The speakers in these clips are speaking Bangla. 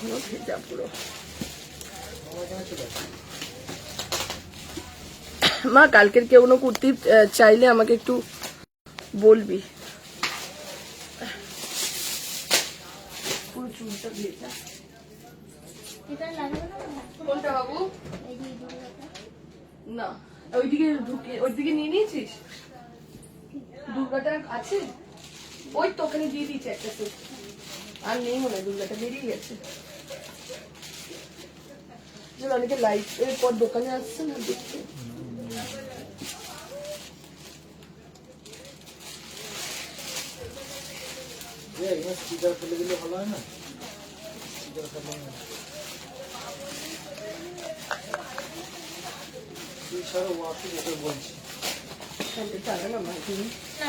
এখনো ভেজা পুরো। মা কালকের কেউ কোনো কুর্তি চাইলে আমাকে একটু বলবি। পুরো চুলটা ভেজা। কোনটা বাবু? না ওইদিকে ঢুকে ওইদিকে নিয়ে নিয়েছিস? দুর্গাটা আছে ওই তো ওখানে দিয়ে দিয়েছে একটা সেট, আর নেই মনে হয়, দুর্গাটা বেরিয়ে গেছে। অনেকে লাইট এর পর দোকানে আসছে না দেখতে। ভালো হয় না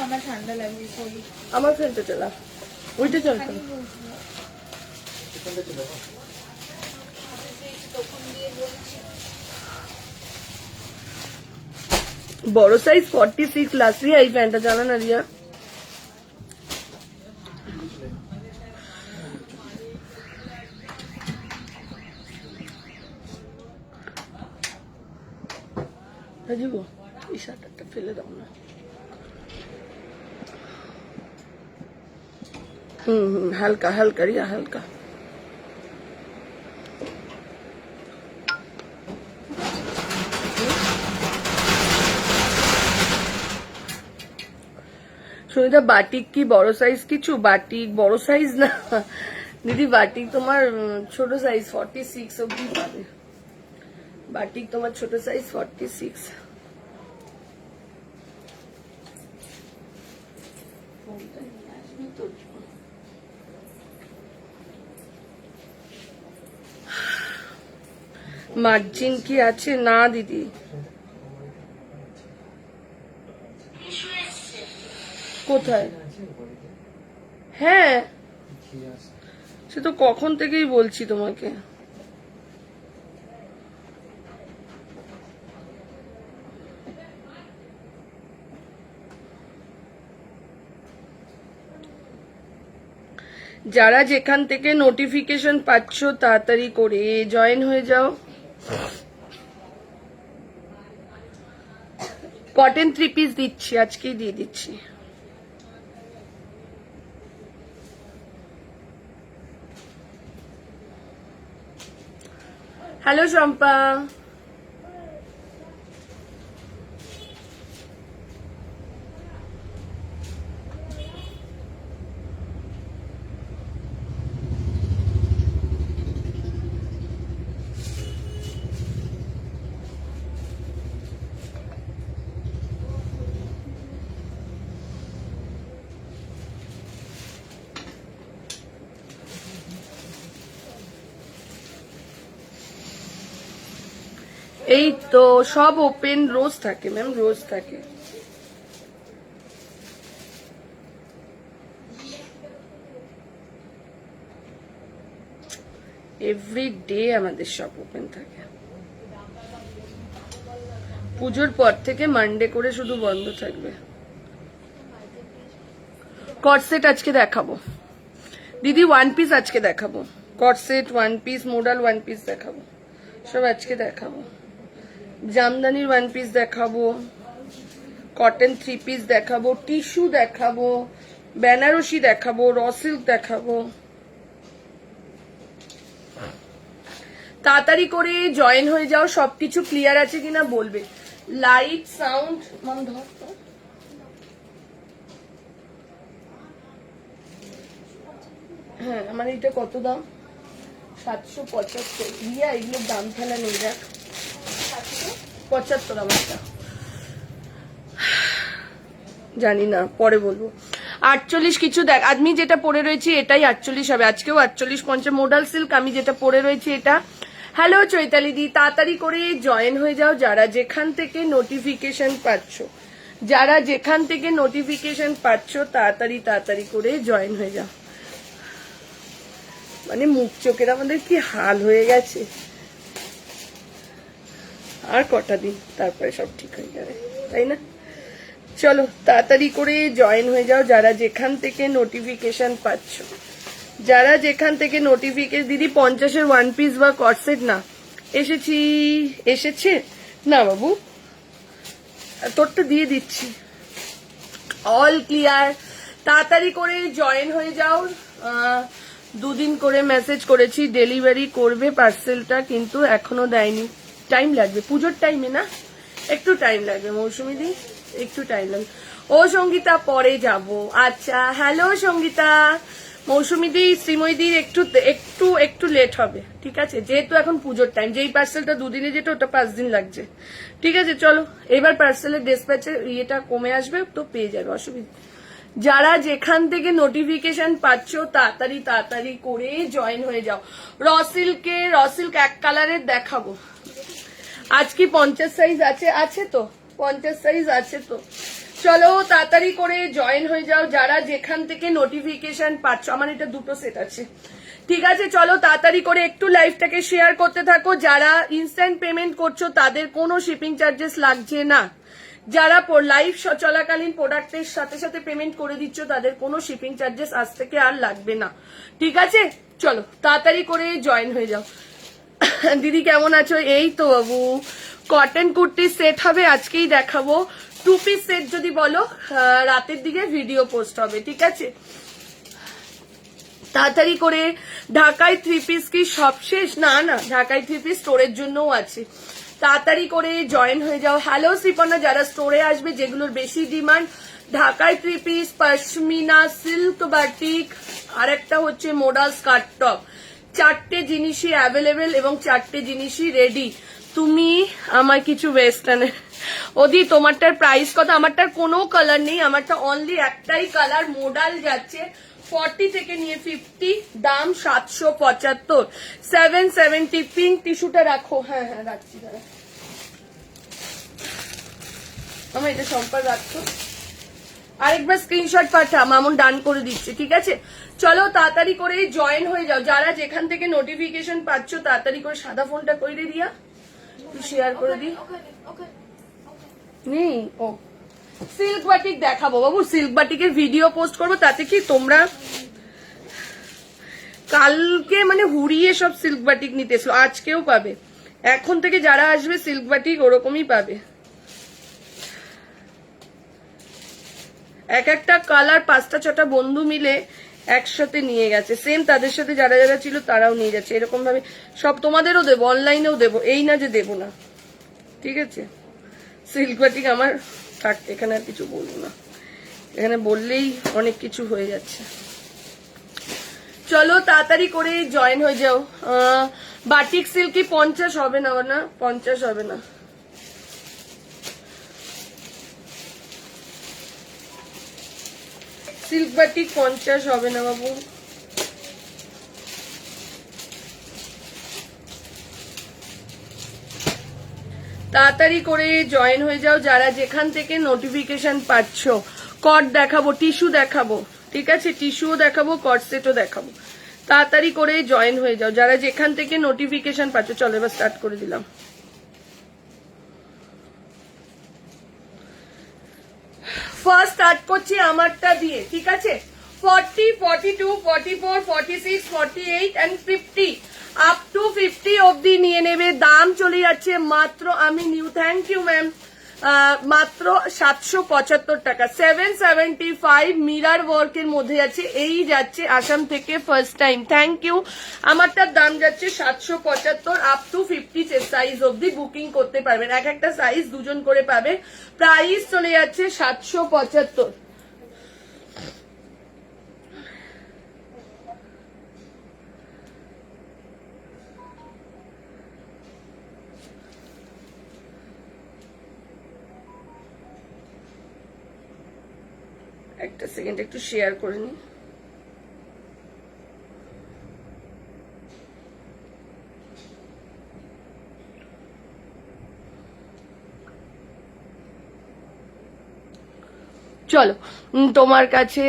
আমার ঠান্ডা লাগবে। আমার ফ্রেন্ডটা চালা ওইটা চল। বড় সাইজ 46 লাস্ট। রিয়া এই প্যান্টটা জানা না রিয়া? রাজীব এই শার্টটা ফেলে দাও না। হালকা হালকা রিয়া হালকা। সুনিতা বাটিক কি বড় সাইজ কিছু? বাটিক বড় সাইজ না দিদি, বাটিক তোমার ছোট সাইজ 46 অব্দি পাবে। বাটিক তোমার ছোট সাইজ 46। মার্জিন কি আছে? না দিদি, কোথায়? হ্যাঁ সে তো কখন থেকেই বলছি তোমাকে। যারা যেখান থেকে নোটিফিকেশন পাচ্ছ তাড়াতাড়ি করে জয়েন হয়ে যাও। কটন 3 পিস দিচ্ছি, আজকেই দিয়ে দিচ্ছি। হ্যালো শম্পা, এই তো সব ওপেন। রোজ থাকে ম্যাম, রোজ থাকে। এভরিডে আমাদের সব ওপেন থাকে। পুজোর পর থেকে মানডে করে শুধু বন্ধ থাকবে। কটসেট আজকে দেখাবো দিদি, 1 পিস আজকে দেখাবো। কটসেট 1 পিস, মোডাল 1 পিস দেখাবো, সব আজকে দেখাবো। জামদানির 1 পিস দেখাবো, কটন 3 পিস দেখাবো, টিস্যু দেখাবো, বেনারসি দেখাবো, র সিল্ক দেখাবো। তাড়াতাড়ি করে জয়েন হয়ে যাও। সবকিছু ক্লিয়ার আছে কিনা বলবে। লাইট সাউন্ড মাম ধর। হ্যাঁ আমার এটা কত দাম? 775। রিয়া এগুলোর দাম ফেলা নেই, দেখ 75 আমারটা। জানি না, পরে বলবো। 48 কিছু দেখ, আমি যেটা পরে রয়েছি এটাই 48 হবে। আজকেও 48-50 মোডাল সিল্ক আমি যেটা পরে রয়েছি এটা। হ্যালো চৈতালি দি, তাড়াতাড়ি করে জয়েন হয়ে যাও যারা যেখান থেকে নোটিফিকেশন পাচ্ছ। যারা যেখান থেকে নোটিফিকেশন পাচ্ছ তাড়াতাড়ি তাড়াতাড়ি করে জয়েন হয়ে যাও। মানে মুখ চোখের আমাদের কি হাল হয়ে গেছে। আর কটা দিন তারপরে সব ঠিক হয়ে যাবে, তাই না? চলো তাড়াতাড়ি করে জয়েন হয়ে যাও যারা যেখান থেকে নোটিফিকেশন পাচ্ছ। যারা যেখান থেকে নোটিফিকেশন দিদি 50-এর ওয়ান পিস বা কটসেট না এসেছে না বাবু, তোরটা দিয়ে দিচ্ছি। অল ক্লিয়ার, তাড়াতাড়ি করে জয়েন হয়ে যাও। 2 দিন করে মেসেজ করেছি ডেলিভারি করবে পার্সেলটা, কিন্তু এখনো দেয়নি। টাইম লাগবে, পুজোর টাইমে না, একটু টাইম লাগবে মৌসুমি দি, একটু টাইম লাগবে। ও সঙ্গীতা পরে যাব। আচ্ছা হ্যালো সঙ্গীতা। মৌসুমি দি শ্রীময়ী দির একটু একটু একটু লেট হবে, ঠিক আছে, যেহেতু এখন পুজোর টাইম। যেই পার্সেলটা 2 দিনে যেটা ওটা 5 দিন লাগছে, ঠিক আছে। চলো এবার পার্সেলের ডিসপ্যাচের ইয়েটা কমে আসবে তো পেয়ে যাবে, অসুবিধা। যারা যেখান থেকে নোটিফিকেশন পাচ্ছ তাড়াতাড়ি তাড়াতাড়ি করে জয়েন হয়ে যাও। রসিল্ক 1 কালারের দেখাবো আজকে। 50 সাইজ আছে তো, 50 সাইজ আছে তো। চলো তাড়াতাড়ি করে জয়েন হয়ে যাও যারা যেখান থেকে নোটিফিকেশন পাচ্ছ। আমার এটা 2টো সেট আছে, ঠিক আছে। চলো তাড়াতাড়ি করে একটু লাইভটাকে শেয়ার করতে থাকো। যারা ইনস্ট্যান্ট পেমেন্ট করছো তাদের কোনো শিপিং চার্জেস লাগছে না। যারা লাইভ চলাকালীন প্রোডাক্টের সাথে সাথে পেমেন্ট করে দিচ্ছ তাদের কোনো শিপিং চার্জেস আজ থেকে আর লাগবে না, ঠিক আছে। চলো তাড়াতাড়ি করে জয়েন হয়ে যাও। দিদি কেমন আছো? এই তো বাবু, কটন কুর্তি সেট হবে আজকেই দেখাবো। 2 পিস সেট যদি বলো রাতের দিকে ভিডিও পোস্ট হবে, ঠিক আছে। তাড়াতাড়ি করে। ঢাকায় 3 পিস কি সব শেষ? না না, ঢাকায় 3 পিস স্টোরের জন্যও আছে। তাড়াতাড়ি করে জয়েন হয়ে যাও। হ্যালো শ্রীপর্ণা, যারা স্টোরে আসবে যেগুলোর বেশি ডিমান্ড, ঢাকায় 3 পিস, পশমিনা, সিল্ক বাটিক, আর একটা হচ্ছে মোডাল স্কার্ট টপ। 4টে জিনিসই অ্যাভেলেবেল এবং 4টে জিনিসই রেডি। তুমি আমার কিছু ওয়েস্টার্নে ওদি, তোমারটার প্রাইস কত? আমারটার কোনো কালার নেই, আমারটা অনলি একটাই কালার, মোডাল যাচ্ছে 40 থেকে নিয়ে 50, দাম 775, 770। পিঙ্ক টিস্যুটা রাখো, হ্যাঁ হ্যাঁ রাখছি, দাঁড়া আমার এটা সম্পার রাখছো। আরেকবার স্ক্রিনশট পাঠা, মামুন ডান করে দিচ্ছে, ঠিক আছে। চলো তাড়াতাড়ি করে জয়েন হয়ে যাও যারা যেখান থেকে নোটিফিকেশন পাচ্ছ তাড়াতাড়ি করে। সাদা ফোনটা করে দিয়া শেয়ার করে দিই নেই। ও সিল্ক বাটিক দেখাবো বাবু, সিল্ক বাটিকের ভিডিও পোস্ট করবো। তাতে কি তোমরা কালকে মানে হুড়িয়ে সব সিল্ক বাটিক নিতে এসো, আজকেও পাবে। এখন থেকে যারা আসবে সিল্ক বাটিক ওরকমই পাবে। এক একটা কালার 5টা 6টা বন্ধু মিলে একসাথে নিয়ে গেছে, সেম তাদের সাথে যারা যারা ছিল তারাও নিয়ে যাচ্ছে। এরকম ভাবে সব তোমাদেরও দেবো, অনলাইনেও দেবো, এই না যে দেবো না, ঠিক আছে। সিল্ক বাটিক আমার থাক, এখানে আর কিছু বলবো না, এখানে বললেই অনেক কিছু হয়ে যাচ্ছে। চলো তাড়াতাড়ি করে জয়েন হয়ে যাও। বাটিক সিল্কি 50 হবে না, না 50 হবে না। সিল্ক বাটিক 50 হবে না বাবু। তাড়াতাড়ি করে জয়েন হয়ে যাও যারা যেখান থেকে নোটিফিকেশন পাচ্ছ। কট দেখাবো, টিস্যু দেখাবো, ঠিক আছে, টিস্যুও দেখাবো, কট সেটও দেখাবো। তাড়াতাড়ি করে জয়েন হয়ে যাও যারা যেখান থেকে নোটিফিকেশন পাচ্ছ। চলো এবার স্টার্ট করে দিলাম। ফার্স্ট স্টার্ট করছি আমারটা দিয়ে, ঠিক আছে। 40, 42, 44, 46, 48 and 50, আপ টু 50 অব্দি নিয়ে নেবে। দাম চলে যাচ্ছে মাত্র, আমি নিউ, থ্যাংক ইউ ম্যাম, মাত্র 775 টাকা। 775 মিরার ওয়ার্কের মধ্যে যাচ্ছে, এই যাচ্ছে আসাম থেকে ফার্স্ট টাইম, থ্যাংক ইউ। আমারটার দাম যাচ্ছে 775, আপ টু 50 সাইজ অব্দি বুকিং করতে পারবেন। এক একটা সাইজ 2 জন করে পাবে। প্রাইস চলে যাচ্ছে 775। একটা সেকেন্ড একটু শেয়ার করে নি। চলো তোমার কাছে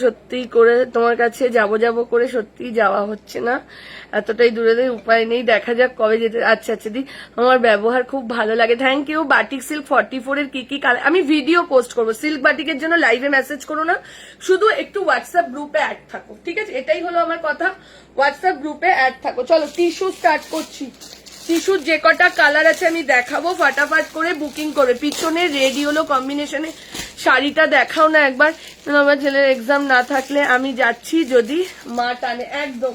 সত্যি করে তোমার কাছে যাব করে সত্যি যাওয়া হচ্ছে না, এতটাই দূরে উপায় নেই, দেখা যাক কবে যেতে। আচ্ছা আচ্ছা দি, আমার ব্যবহার খুব ভালো লাগে, থ্যাংক ইউ। বাটিক সিল্ক 44 এর কি কালার, আমি ভিডিও পোস্ট করবো। সিল্ক বাটিকের জন্য লাইভে মেসেজ করো না, শুধু একটু হোয়াটসঅ্যাপ গ্রুপে অ্যাড থাকো, ঠিক আছে? এটাই হলো আমার কথা, হোয়াটসঅ্যাপ গ্রুপে অ্যাড থাকো। চলো টিস্যু স্টার্ট করছি। টিস্যুর যে কটা কালার আছে আমি দেখাবো, ফাটাফাট করে বুকিং করে। পিছনে রেড ইয়েলো কম্বিনেশনে শাড়িটা দেখাও না একবার, আমার ছেলের এক্সাম না থাকলে আমি যাচ্ছি যদি মা টানে। একদম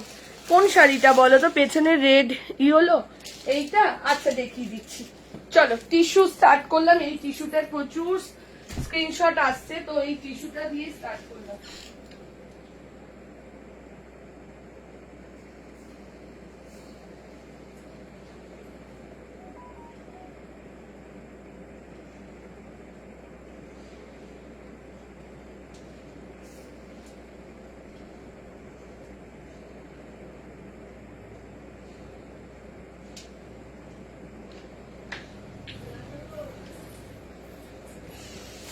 কোন শাড়িটা বলো তো, পেছনে রেড ইয়েলো এইটা? আচ্ছা দেখিয়ে দিচ্ছি। চলো টিস্যু স্টার্ট করলাম। এই টিস্যুটার প্রচুর স্ক্রিনশট আসছে, তো এই টিস্যুটা দিয়ে স্টার্ট করলাম।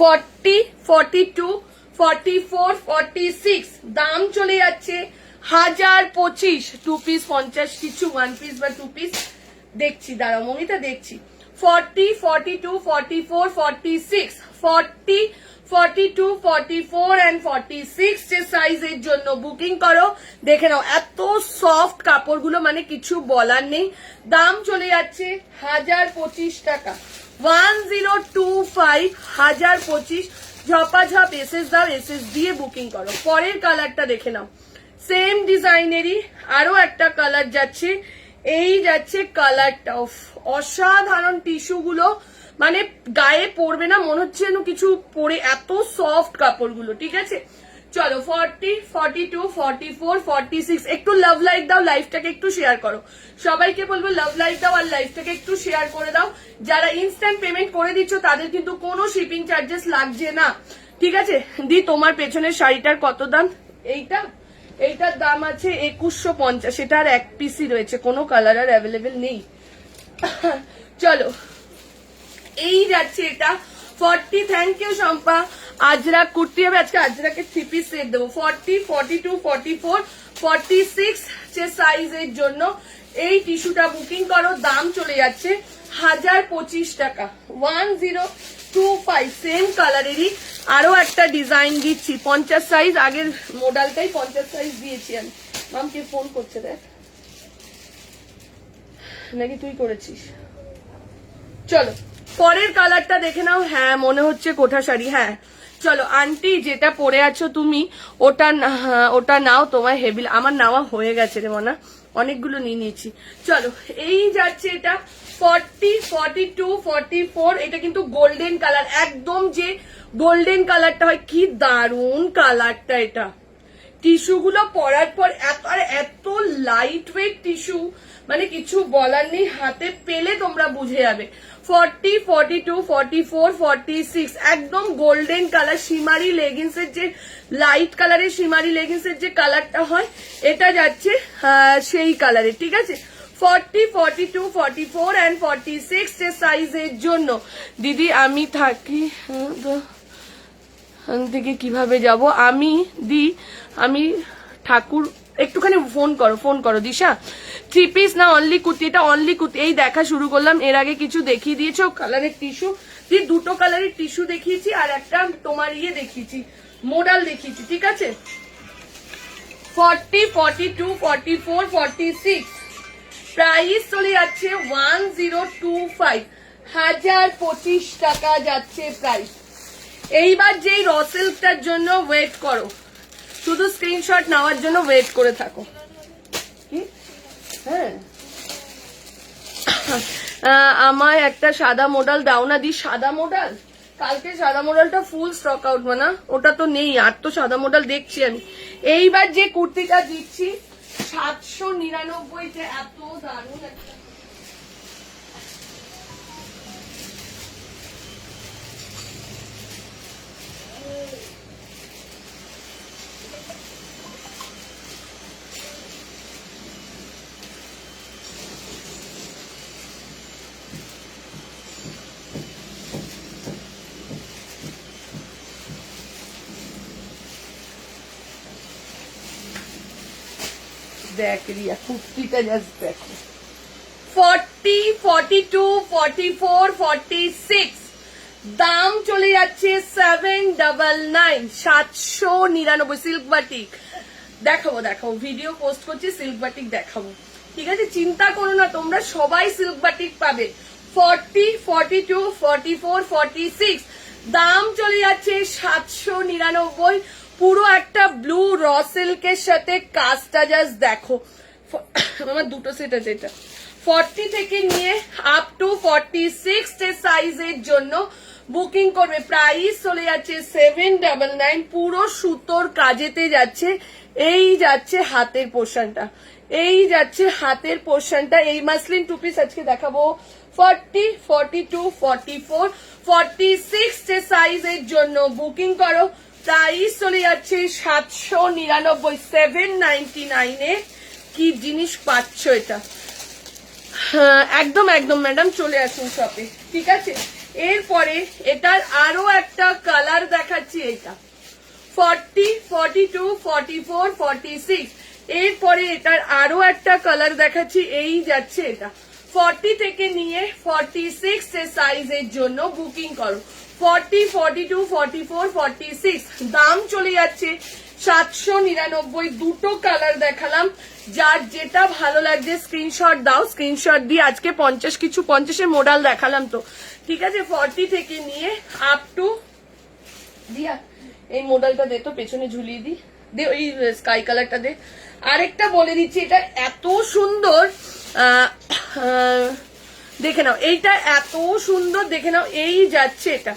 ফর্টি, 42, 44, 46 দাম চলে যাচ্ছে 1025। 2 পিস 50 কিছু, 1 পিস বা 2 পিস দেখছি, দাঁড়াও মমিতা দেখছি। 40, 42, 44, 46, 40, 42, 44 and 46 যে সাইজের জন্য বুকিং করো। দেখে নাও এত সফট কাপড়গুলো, মানে কিছু বলার নেই। দাম চলে যাচ্ছে 1025 টাকা, 1025, 1025। ঝপাঝপ এসএস দাও, এসএস দিয়ে বুকিং করো। পরের কালারটা দেখে নাও, সেম ডিজাইনেরই আরো একটা কালার যাচ্ছে, এই যাচ্ছে কালারটা। অসাধারণ টিস্যু গুলো, মানে গায়ে পড়বে না, মনে হচ্ছে যেন কিছু পরে, এত সফট কাপড়গুলো, ঠিক আছে? চলো 40, 42, 44, 46 একটু লাভ লাইক দাও, লাইফটাকে একটু শেয়ার করো। সবাইকে বলবো লাভ লাইক দাও আর লাইফটাকে একটু শেয়ার করে দাও। যারা ইনস্ট্যান্ট পেমেন্ট করে দিচ্ছ তাদের কিন্তু কোনো শিপিং চার্জেস লাগছে না, ঠিক আছে? দি তোমার পেছনের শাড়িটার কত দাম? এইটার দাম আছে 2150, এটা আর এক পিসই রয়েছে, কোনো কালার আর অ্যাভেলেবেল নেই। চলো এই যাচ্ছে এটা 40, থ্যাংক ইউ শম্পা। আজরাক কুর্তি হবে আজকে, আজরাকে 3 পিস সেট দেবো। 40, 42, 44, 46 যে সাইজের জন্য এই টিস্যুটা বুকিং করো। দাম চলে যাচ্ছে 1025 টাকা, 1025। সেম কালারেরই আরো একটা ডিজাইন দিচ্ছি, 50 সাইজ, আগের মডেলটাই 50 সাইজ দিয়েছি আমি। মামকে ফোন করছে দেখ, নাকি তুই করেছিস? চলো পরের কালারটা দেখে নাও। হ্যাঁ মনে হচ্ছে কোঠা শাড়ি, হ্যাঁ। চলো আন্টি যেটা পরে আছো তুমি ওটা নাও, তোমার হেভি। আমার নেওয়া হয়ে গেছে রে মনা, অনেকগুলো নিয়ে নিয়েছি। চলো এই যাচ্ছে এটা 40, 42, 44। এটা কিন্তু গোল্ডেন কালার, একদম যে গোল্ডেন কালারটা হয়, কি দারুন কালারটা। এটা টিস্যু গুলো পরার পর এত লাইট ওয়েট টিস্যু, মানে কিছু বলার নেই, হাতে পেলে তোমরা বুঝে যাবে। 40, 42, 44, 46 একদম গোল্ডেন কালার। শিমারি লেগিংস এর যে লাইট কালারের শিমারি লেগিংস এর যে কালারটা হয়, এটা যাচ্ছে সেই কালারে, ঠিক আছে? 40, 42, 44 and 46 যে সাইজের জন্য। দিদি আমি থাকি থেকে কিভাবে যাব আমি ঠাকুর, একটুখানি ফোন করো দিশা। 3 পিস না অনলি কুর্তি? এটা অনলি কুর্তি, এই দেখা শুরু করলাম। এর আগে কিছু দেখিয়ে দিয়েছো কালারের টিস্যু, দুটো কালারের টিস্যু দেখিয়েছি আর একটা তোমার দেখিয়েছি, মডেল দেখিয়েছি, ঠিক আছে? 40, 42, 44, 46 প্রাইস চলে যাচ্ছে 1025, 1025 টাকা যাচ্ছে প্রাইস। এইবার যেই র সিল্কটার জন্য ওয়েট করো, শুধু স্ক্রিনশট নেওয়ার জন্য ওয়েট করে থাকো। হ্যাঁ আমায় একটা সাদা মডেল দাও না দি। সাদা মডেল কালকে সাদা মডেলটা ফুল স্টক আউট, মানে ওটা তো নেই আর, তো সাদা মডেল দেখছি আমি। এইবার যে কুর্তিটা দিচ্ছি 799, এত দারুণ একটা দেখ রিয়া, কুর্তিটা জাস্ট দেখো। 40, 42, 44, 46, দাম চলে যাচ্ছে 799, 799 সিল্ক বাটিক। দেখাবো দেখাবো, ভিডিও পোস্ট করছি, সিল্ক বাটিক দেখাবো, ঠিক আছে? চিন্তা করো না, তোমরা সবাই সিল্ক বাটিক পাবে। 40, 42, 44, 46, দাম চলে যাচ্ছে 799। পুরো একটা ব্লু র সিল্কের সাথে কাজটা জাস্ট দেখো। আমার দুটো সেট আছে, এটা 40 থেকে নিয়ে আপ টু 46 সাইজের জন্য বুকিং করবে। প্রাইস চলে যাচ্ছে 799। পুরো সুতোর কাজেতে যাচ্ছে। এই যাচ্ছে হাতের পোর্শনটা, এই যাচ্ছে হাতের পোর্শনটা। এই মাসলিন টু পিস আজকে দেখাবো। 40, 42, 44, 46 সাইজের জন্য বুকিং করো। প্রাইস চলে যাচ্ছে 799, 799 এ কি জিনিস পাচ্ছ এটা। একদম একদম ম্যাডাম, চলে আসুন শপে, ঠিক আছে? এরপরে এটার আরো একটা কালার দেখাচ্ছি, এটা 40, 42, 44, 46। এরপরে এটার আরো একটা কালার দেখাচ্ছি, এই যাচ্ছে এটা। 40 থেকে নিয়ে 46 সাইজের জন্য বুকিং করো। 40, 42, 44, 46, দাম চলে যাচ্ছে 799। দুটো কালার দেখালাম, যার যেটা ভালো লাগছে স্ক্রিনশট দাও। স্ক্রিনশট দিয়ে আজকে 50 কিছু 50-এর মডেল দেখালাম তো, ঠিক আছে? 40 থেকে নিয়ে আপ টু, দিয়া এই মডেলটা দে তো, পেছনে ঝুলিয়ে দি, দে ওই স্কাই কালারটা দে। আরেকটা বলে দিচ্ছি, এটা এত সুন্দর, দেখে নাও, এইটা এত সুন্দর, দেখে নাও, এই যাচ্ছে এটা,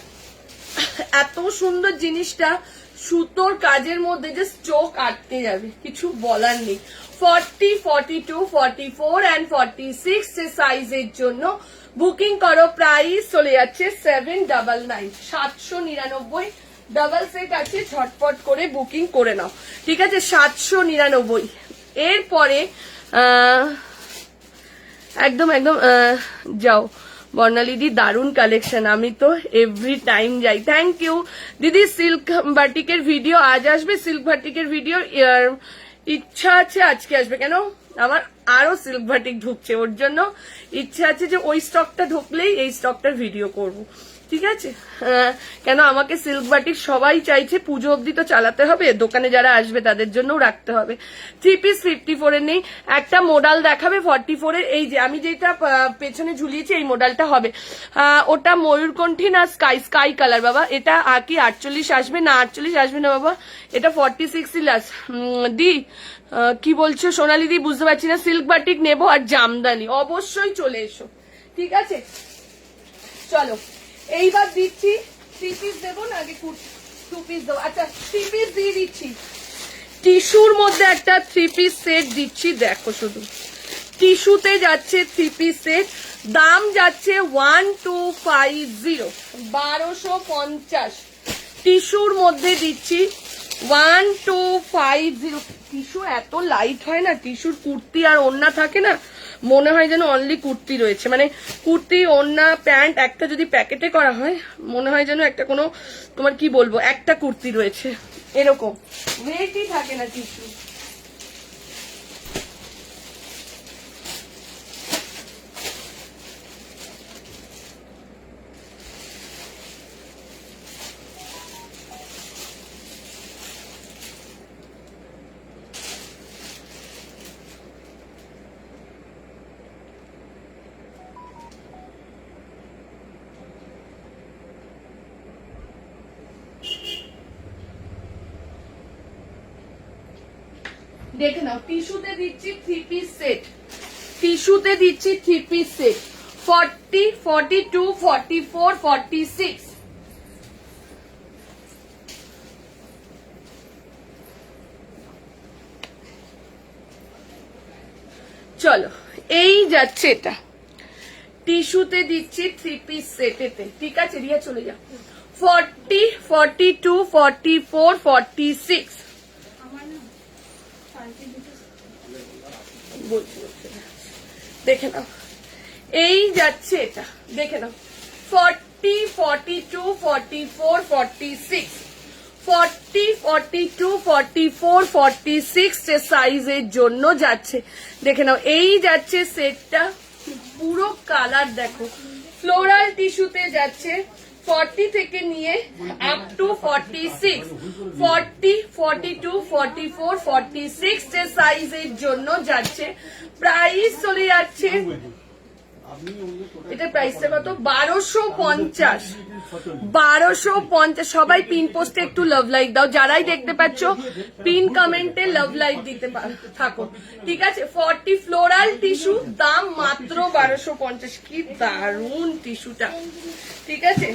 এত সুন্দর জিনিসটা। সুতোর কাজের মধ্যে যে চোখ আটকে যাবে, কিছু বলার নেই। 40, 42, 44 and 46 সাইজের জন্য বুকিং করো। প্রাইস চলে যাচ্ছে 799, 799। ডাবল সেট আছে, ঝটপট করে বুকিং করে নাও, ঠিক আছে? 799। এরপরে একদম একদম যাও বর্ণালিদি, দারুণ কালেকশন, আমি তো এভরি টাইম যাই। থ্যাংক ইউ দিদি। সিল্ক বাটিকের ভিডিও আজ আসবে, সিল্ক বাটিকের ভিডিও ইচ্ছা আছে আজকে আসবে। কেন? আমার আরো সিল্ক বাটিক ঢুকছে, ওর জন্য ইচ্ছা আছে যে ওই স্টকটা ঢুকলেই এই স্টকটার ভিডিও করব, ঠিক আছে? কেন আমাকে সিল্ক বাটিক সবাই চাইছে, পুজো অবধি তো চালাতে হবে, দোকানে যারা আসবে তাদের জন্যও রাখতে হবে। 3 পিস 54 এর নেই, একটা মডেল দেখাবে 44 এর। এই যে আমি যেটা পেছনে ঝুলিয়েছি, এই মডেলটা হবে। ওটা ময়ূরকণ্ঠী না স্কাই, স্কাই কালার বাবা। এটা কি 48 আসবে? না 48 আসবে না বাবা, এটা 46 লাস্ট। দি কি বলছো সোনালি দি? বুঝতে পারছি না। সিল্ক বাটিক নেবো আর জামদানি, অবশ্যই চলে এসো, ঠিক আছে? চলো এইবার দিচ্ছি 3 পিস দেবো না, আগে 2 পিস দেবো। আচ্ছা 3 পিস দিয়ে দিচ্ছি। টিস্যুর মধ্যে একটা 3 পিস সেট দিচ্ছি, দেখো শুধু টিস্যুতে যাচ্ছে 3 পিস সেট। দাম যাচ্ছে 1250, 1250। টিস্যুর মধ্যে দিচ্ছি 1250। টিস্যু এত লাইট হয় না, টিস্যুর কুর্তি আর ওড়না থাকে না, মনে হয় যেন অনলি কুর্তি রয়েছে। মানে কুর্তি, ওড়না, প্যান্ট একটা যদি প্যাকেটে করা হয়, মনে হয় যেন একটা কোনো, তোমার কি বলবো, একটা কুর্তি রয়েছে, এরকম ওয়েটই থাকে না টিস্যু। দেখে নাও, টিস্যুতে দিচ্ছি 3 পিস সেট, টিস্যুতে দিচ্ছি 3 পিস সেট। 40, 42, 44, 46। চলো এই যাচ্ছে এটা, টিস্যুতে দিচ্ছি 3 পিস সেটেতে, ঠিক আছে? রিয়া চলে যাও। 40, 42, 44, 46। দেখে নাও, এই যাচ্ছে এটা, দেখে নাও। 40, 42, 44, 46, 40, 42, 44, 46 যে সাইজের জন্য যাচ্ছে। দেখে নাও, এই যাচ্ছে সেটটা, পুরো কালার দেখো, ফ্লোরাল টিস্যুতে যাচ্ছে 40 থেকে নিয়ে আপ টু 46, 40, 42, 44, 46 যে সাইজের জন্য যাচ্ছে। প্রাইস চলে যাচ্ছে, এটা প্রাইসটা কত, 1250, 1250। সবাই পিন পোস্টে একটু লাভ লাইক দাও, যারাই দেখতে পাচ্ছ পিন কমেন্টে লাভ লাইক দিতে থাকো, ঠিক আছে। 40 ফ্লোরাল টিস্যু, দাম মাত্র 1250। কি দারুন টিস্যুটা, ঠিক আছে।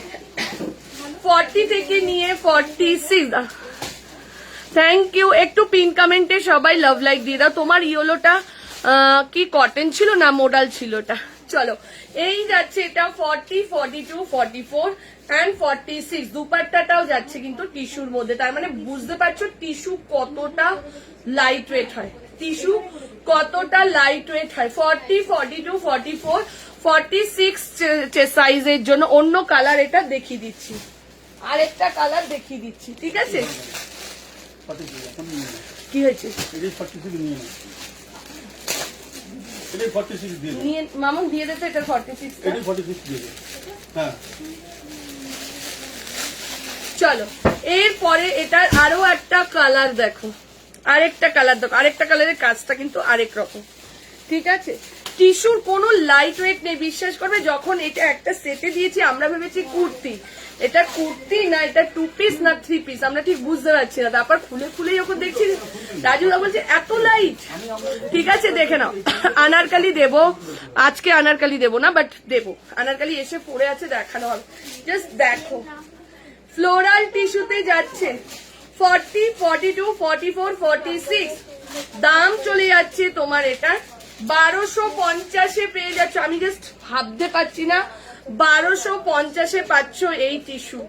40 থেকে নিয়ে 46, থ্যাংক ইউ। একটু পিন কমেন্টে সবাই লাভ লাইক দিয়ে দাও। তোমার ইয়েলোটা কি কটন ছিল না মোডাল ছিল ওটা? চলো, এই যাচ্ছে এটা 40, 42, 44 and 46। দুপাট্টাটাও যাচ্ছে কিন্তু টিস্যুর মধ্যে, তার মানে বুঝতে পারছো টিস্যু কতটা লাইট ওয়েট হয়, টিস্যু কতটা লাইট ওয়েট হয়। 40, 42, 44, 46 সাইজের জন্য। অন্য কালার এটা দেখিয়ে দিচ্ছি, আরেকটা কালার দেখিয়ে দিচ্ছি, ঠিক আছে। কি হয়েছে মামুন, দিয়ে দিতে এটা 46। চলো, এরপরে এটার আরো একটা কালার দেখো, আরেকটা কালার দেখো, আরেকটা কালারের কাজটা কিন্তু আরেক রকম, ঠিক আছে। টিস্যুর কোনো লাইট ওয়েট নেই, বিশ্বাস করবে। যখন এটা একটা সেটে দিয়েছি আমরা ভেবেছি কুর্তি, এটা কুর্তি না, এটা 2 পিস না 3 পিস, আমরা ঠিক বুঝতে পারছি না। তারপর খুলে খুলে যখন দেখছি রাজুদা বলছে এত লাইট, ঠিক আছে। দেখে নাও, আনারকালি দেবো আজকে, আনারকালি দেবো না বাট দেবো, আনারকালি এসে পড়ে আছে, দেখানো হবে। জাস্ট দেখো, ফ্লোরাল টিস্যুতে যাচ্ছে 40, 42, 44, 46। দাম চলে যাচ্ছে তোমার এটা 1250-এ পেয়ে যাচ্ছ। আমি জাস্ট ভাবতে পারছি না 1250-এ পাচ্ছ এই টিস্যু,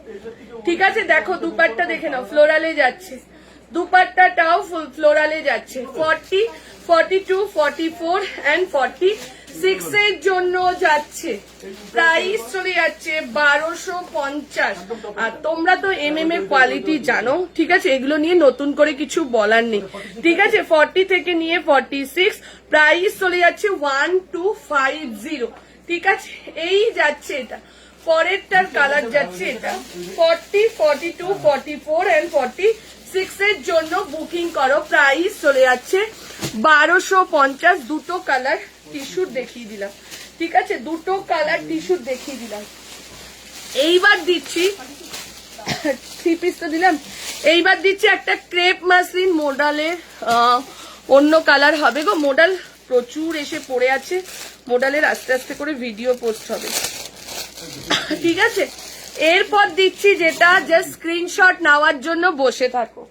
ঠিক আছে। দেখো দুপাট্টা দেখে নাও, ফ্লোরালে যাচ্ছে, দুপাট্টাটাও ফ্লোরালে যাচ্ছে। 40, 42, 44 and 46 এর জন্য যাচ্ছে। প্রাইস চলে যাচ্ছে 1250। আর তোমরা তো এমএম এর কোয়ালিটি জানো, ঠিক আছে, এগুলো নিয়ে নতুন করে কিছু বলার নেই, ঠিক আছে। 40 থেকে নিয়ে 46, প্রাইস চলে যাচ্ছে 1250, ঠিক আছে। এই যাচ্ছে এটা, পরেরটার কালার যাচ্ছে এটা 40, 42, 44 and 46 এর জন্য বুকিং করো। প্রাইস চলে যাচ্ছে 1250। দুটো কালার টিস্যুর দেখিয়ে দিলাম, ঠিক আছে, দুটো কালার টিস্যুর দেখিয়ে দিলাম। এইবার দিচ্ছি 3 পিস তো দিলাম, এইবার দিচ্ছি একটা ক্রেপ মাসলিন মোডালের, অন্য কালার হবে গো। মোডাল প্রচুর এসে পড়ে আছে, মোডালের আস্তে আস্তে করে ভিডিও পোস্ট হবে, ঠিক আছে। এরপর দিচ্ছি যেটা জাস্ট স্ক্রিনশট নেওয়ার জন্য বসে থাকো।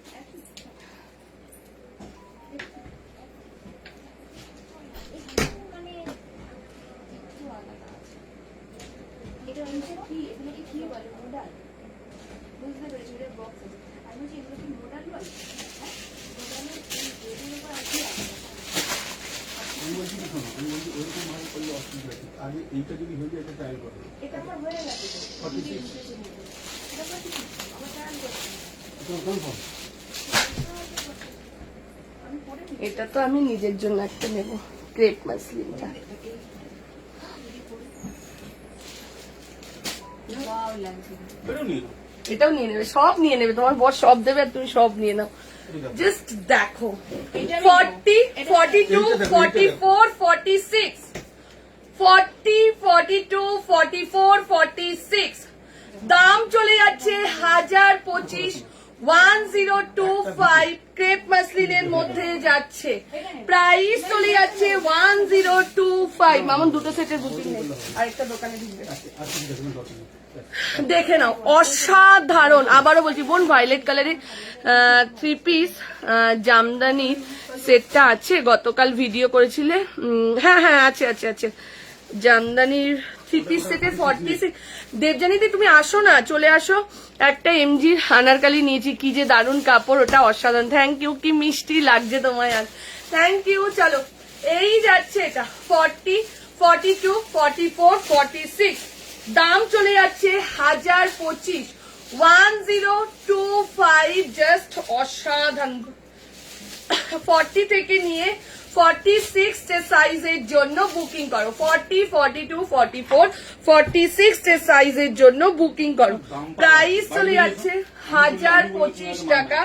এটা তো আমি নিজের জন্য একটা নেব, ক্রেপ মাসলিনটা। এটাও নিয়ে নেবে, সব নিয়ে নেবে, তোমার বস সব দেবে আর তুমি সব নিয়ে নাও। জাস্ট দেখো 40, 42, 44, 46, 40, 42, 44, 46। দাম চলে যাচ্ছে 1025, 1025। ক্রেপ মাসলিনের মধ্যে যাচ্ছে, প্রাইস চলে যাচ্ছে 1025। মামুন দুটো সেটের বুকিং নেই, আরেকটা দোকানে ঢুকবে, দেখে নাও, অসাধারণ। আবারও বলছি বোন, ভায়োলেট কালারের 3 পিস জামদানি সেটটা আছে, গতকাল ভিডিও করেছিলে। হ্যাঁ হ্যাঁ আছে আছে আছে, জামদানির 3 পিস সেটে 46। দেবজানিদি তুমি আসো না, চলে আসো। একটা এমজির আনারকালি নিয়েছি, কি যে দারুণ কাপড়, ওটা অসাধারণ। থ্যাংক ইউ, কি মিষ্টি লাগছে তোমায় আজ, থ্যাংক ইউ। চলো, এই যাচ্ছে এটা 40, 42, 44, 46। দাম চলে যাচ্ছে 1025, 1025 জাস্ট অসাধারণ। 40 থেকে নিয়ে 46 সাইজের জন্য বুকিং করো। 40, 42, 44, 46 সাইজের জন্য বুকিং করো। প্রাইস চলে যাচ্ছে 1025 টাকা।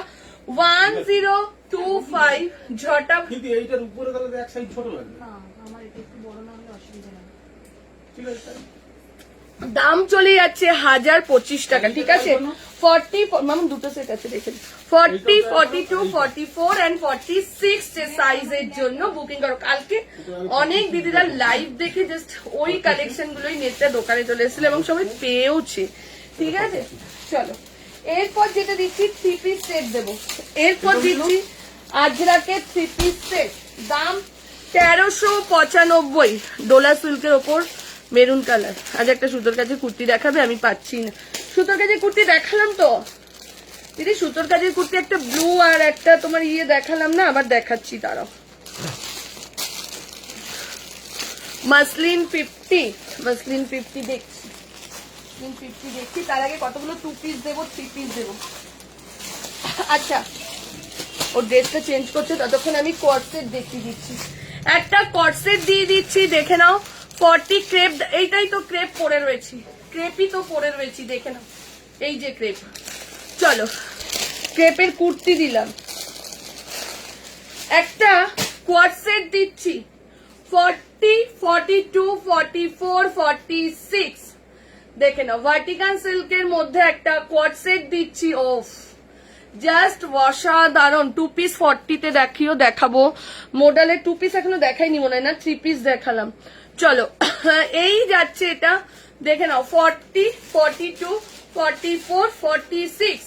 1025 ঝটা। কিন্তু এইটার উপরে গেলে এক সাইজ ছোট লাগে। না আমার এটা একটু বড় না হলে অসুবিধা নেই। ঠিক আছে, দাম চলে যাচ্ছে 1025 টাকা। ঠিক আছে, 40 মাম দুটো সেট আছে দেখেন। 40, 42, 44 এন্ড 46 সাইজের জন্য বুকিং করো। কালকে অনেক দিদিরা লাইভ দেখে জাস্ট ওই কালেকশন গুলোই নেটটা দোকানে চলে এসেছিল এবং সবাই পেয়েওছে। ঠিক আছে, চলো এরপর যেটা দিচ্ছি 3 পিস সেট দেবো। এরপর দিচ্ছি আজরাকে 3 পিস সেট, দাম 1395। ডোলা সিল্কের ওপর মেরুন কালার। আজ একটা সুতোর কাছে কুর্তি দেখাবে, আমি পাচ্ছি না। সুতোর কাছে কুর্তি দেখালাম তো দিদি, সুতোর কাজের কুর্তি একটা ব্লু আর একটা তোমার ইয়ে দেখালাম না, আবার দেখাচ্ছি দাঁড়াও। মাসলিন 50, মাসলিন 50 দেখছি, 50 দেখছি। তার আগে কতগুলো 2 পিস দেবো, 3 পিস দেবো। আচ্ছা, ওর ড্রেসটা চেঞ্জ করছে, ততক্ষণ আমি কর্সেট দেখিয়ে দিচ্ছি। একটা কর্সেট দিয়ে দিচ্ছি, দেখে নাও। 40 ক্রেপ, এইটাই তো ক্রেপ পরে রয়েছি, ক্রেপই তো পরে রয়েছি, দেখে নাও। এই যে ক্রেপ, চলো ক্রেপের কুর্তি দিলাম। একটা কোয়ার্সেট দিচ্ছি 40, 42, 44, 46। দেখে নাও, ভার্টিকান সিল্কের মধ্যে একটা কোয়ার্সেট দিচ্ছি। ওফ, জাস্ট অসাধারণ। 2 পিস 40 তে দেখাবো। মডেলের 2 পিস এখনো দেখাইনি মনে হয় না, 3 পিস দেখালাম। চলো এই যাচ্ছে এটা, দেখে নাও। 40, 42, 44, 46,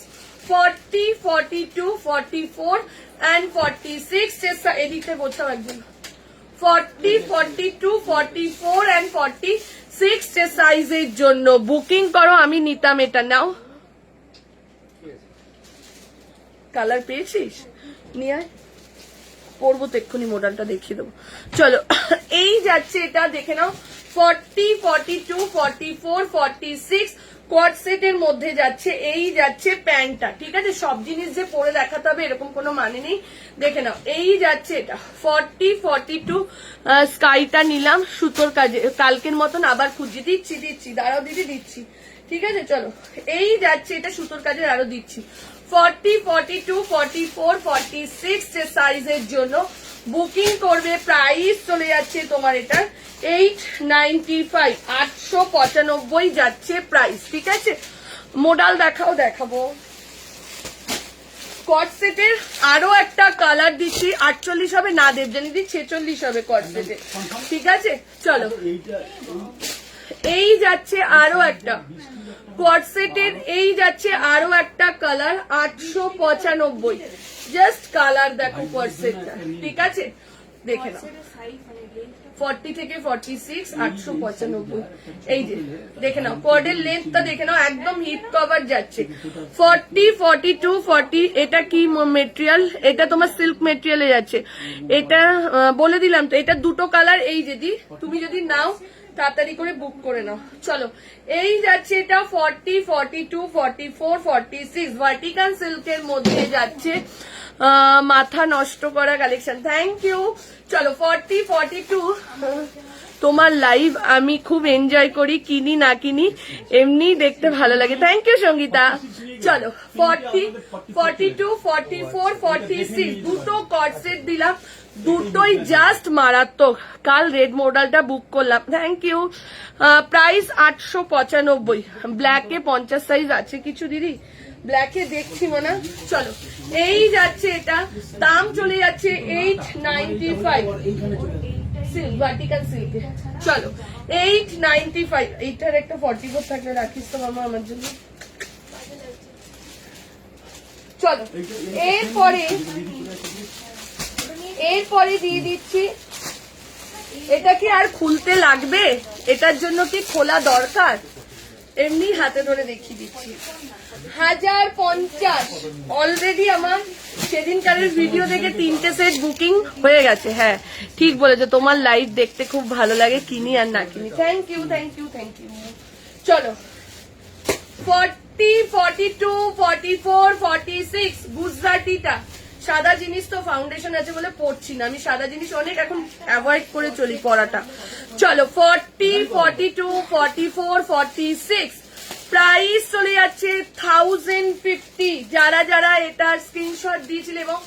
40, 42, 44 and 46 এদিকে বোঝাও একজন। 40, 42, 44 and 46 সাইজের জন্য বুকিং করো। আমি নিতাম এটা, নাও। কালার পেয়েছিস, নিয়ে আয়, পরবো তো এক্ষুনি, মডেলটা দেখিয়ে দেবো। চলো এই যাচ্ছে এটা, দেখে নাও। 40, 42, 44, 46 কোয়াড সেটের মধ্যে যাচ্ছে। এই যাচ্ছে প্যান্টটা। ঠিক আছে, সব জিনিস যে পরে দেখাতে হবে এরকম কোনো মানে নেই। দেখে নাও, এই যাচ্ছে এটা 40, 42 স্কাইটা নিলাম সুতোর কাজে, কালকের মতন আবার খুঁজে দিচ্ছি, দাঁড়াও দিদি দিচ্ছি। ঠিক আছে, চলো এই যাচ্ছে এটা সুতোর কাজে, আরো দিচ্ছি। 40, 42, 44, 46 সাইজের জন্য বুকিং করবে। প্রাইস চলে যাচ্ছে তোমার এটা 895, 895 যাচ্ছে প্রাইস। ঠিক আছে, মডেল দেখাবো। কট সেটের আরো একটা কালার দিচ্ছি। 48 হবে না দেবজানি দি, 46 হবে কট সেটে। ঠিক আছে, চলো এই যাচ্ছে আরো একটা কোয়াড সেটের, এই যাচ্ছে আরো একটা কালার 895। জাস্ট কালার দেখো কোয়াড সেটটা। ঠিক আছে, দেখে নাও। 40 থেকে 46, 895। এই যে দেখে নাও, কোয়াডের লেন্থটা দেখে নাও, একদম হিপ কভার যাচ্ছে। 40, 42, 40 এটা কি মেটেরিয়াল? এটা তোমার সিল্ক মেটেরিয়ালে যাচ্ছে। এটা বলে দিলাম তো, এটা দুটো কালার। এই যদি তুমি যদি নাও তাড়াতাড়ি করে বুক করে নাও। চলো এই যাচ্ছে এটা 40, 42, 44, 46 ভার্টিকান সিল্কের মধ্যে যাচ্ছে। মাথা নষ্ট করা কালেকশন, থ্যাংক ইউ। চলো 40, 42 তোমার লাইভ আমি খুব এনজয় করি, কিনি না কিনি এমনি দেখতে ভালো লাগে। Thank you Sangeeta. চলো 40, 42, 44, 46 দুটো কট সেট দিলাম, দুটোই জাস্ট মারাত্মক। কাল রেড মডেলটা বুক করলাম, থ্যাংক ইউ। প্রাইস 895। ব্ল্যাকে 50 সাইজ আছে কিছু দিদি, ব্ল্যাকে দেখছি মনে। চলো এই যাচ্ছে এটা, দাম চলে যাচ্ছে 895 সিল্ক, ভার্টিকাল সিল্কে। চলো 895। এইটার একটা 44 থাকলে রাখিস তো মামা আমার জন্য। চলো এরপরে দিয়ে দিচ্ছি, এটা কি আর খুলতে লাগবে? এটার জন্য কি খোলা দরকার? এমনি হাতে ধরে দেখিয়ে দিচ্ছি। 1050 অলরেডি আমার সেদিনকারের ভিডিও দেখে 3টে সেট বুকিং হয়ে গেছে। হ্যাঁ ঠিক বলেছো, তোমার লাইভ দেখতে খুব ভালো লাগে, কিনি আর না কিনি। Thank you, thank you, thank you. চলো 40, 40, 42, 44, 46 গুজরাটিটা। সাদা জিনিস তো ফাউন্ডেশন আছে বলে পড়ছি না, আমি সাদা জিনিস অনেক এখন অ্যাভয়েড করে চলি পড়াটা। চলো 40, 42, 44, 46 প্রাইস চলে যাচ্ছে 1050। যারা যারা এটার স্ক্রিনশট দিয়েছিলে এবং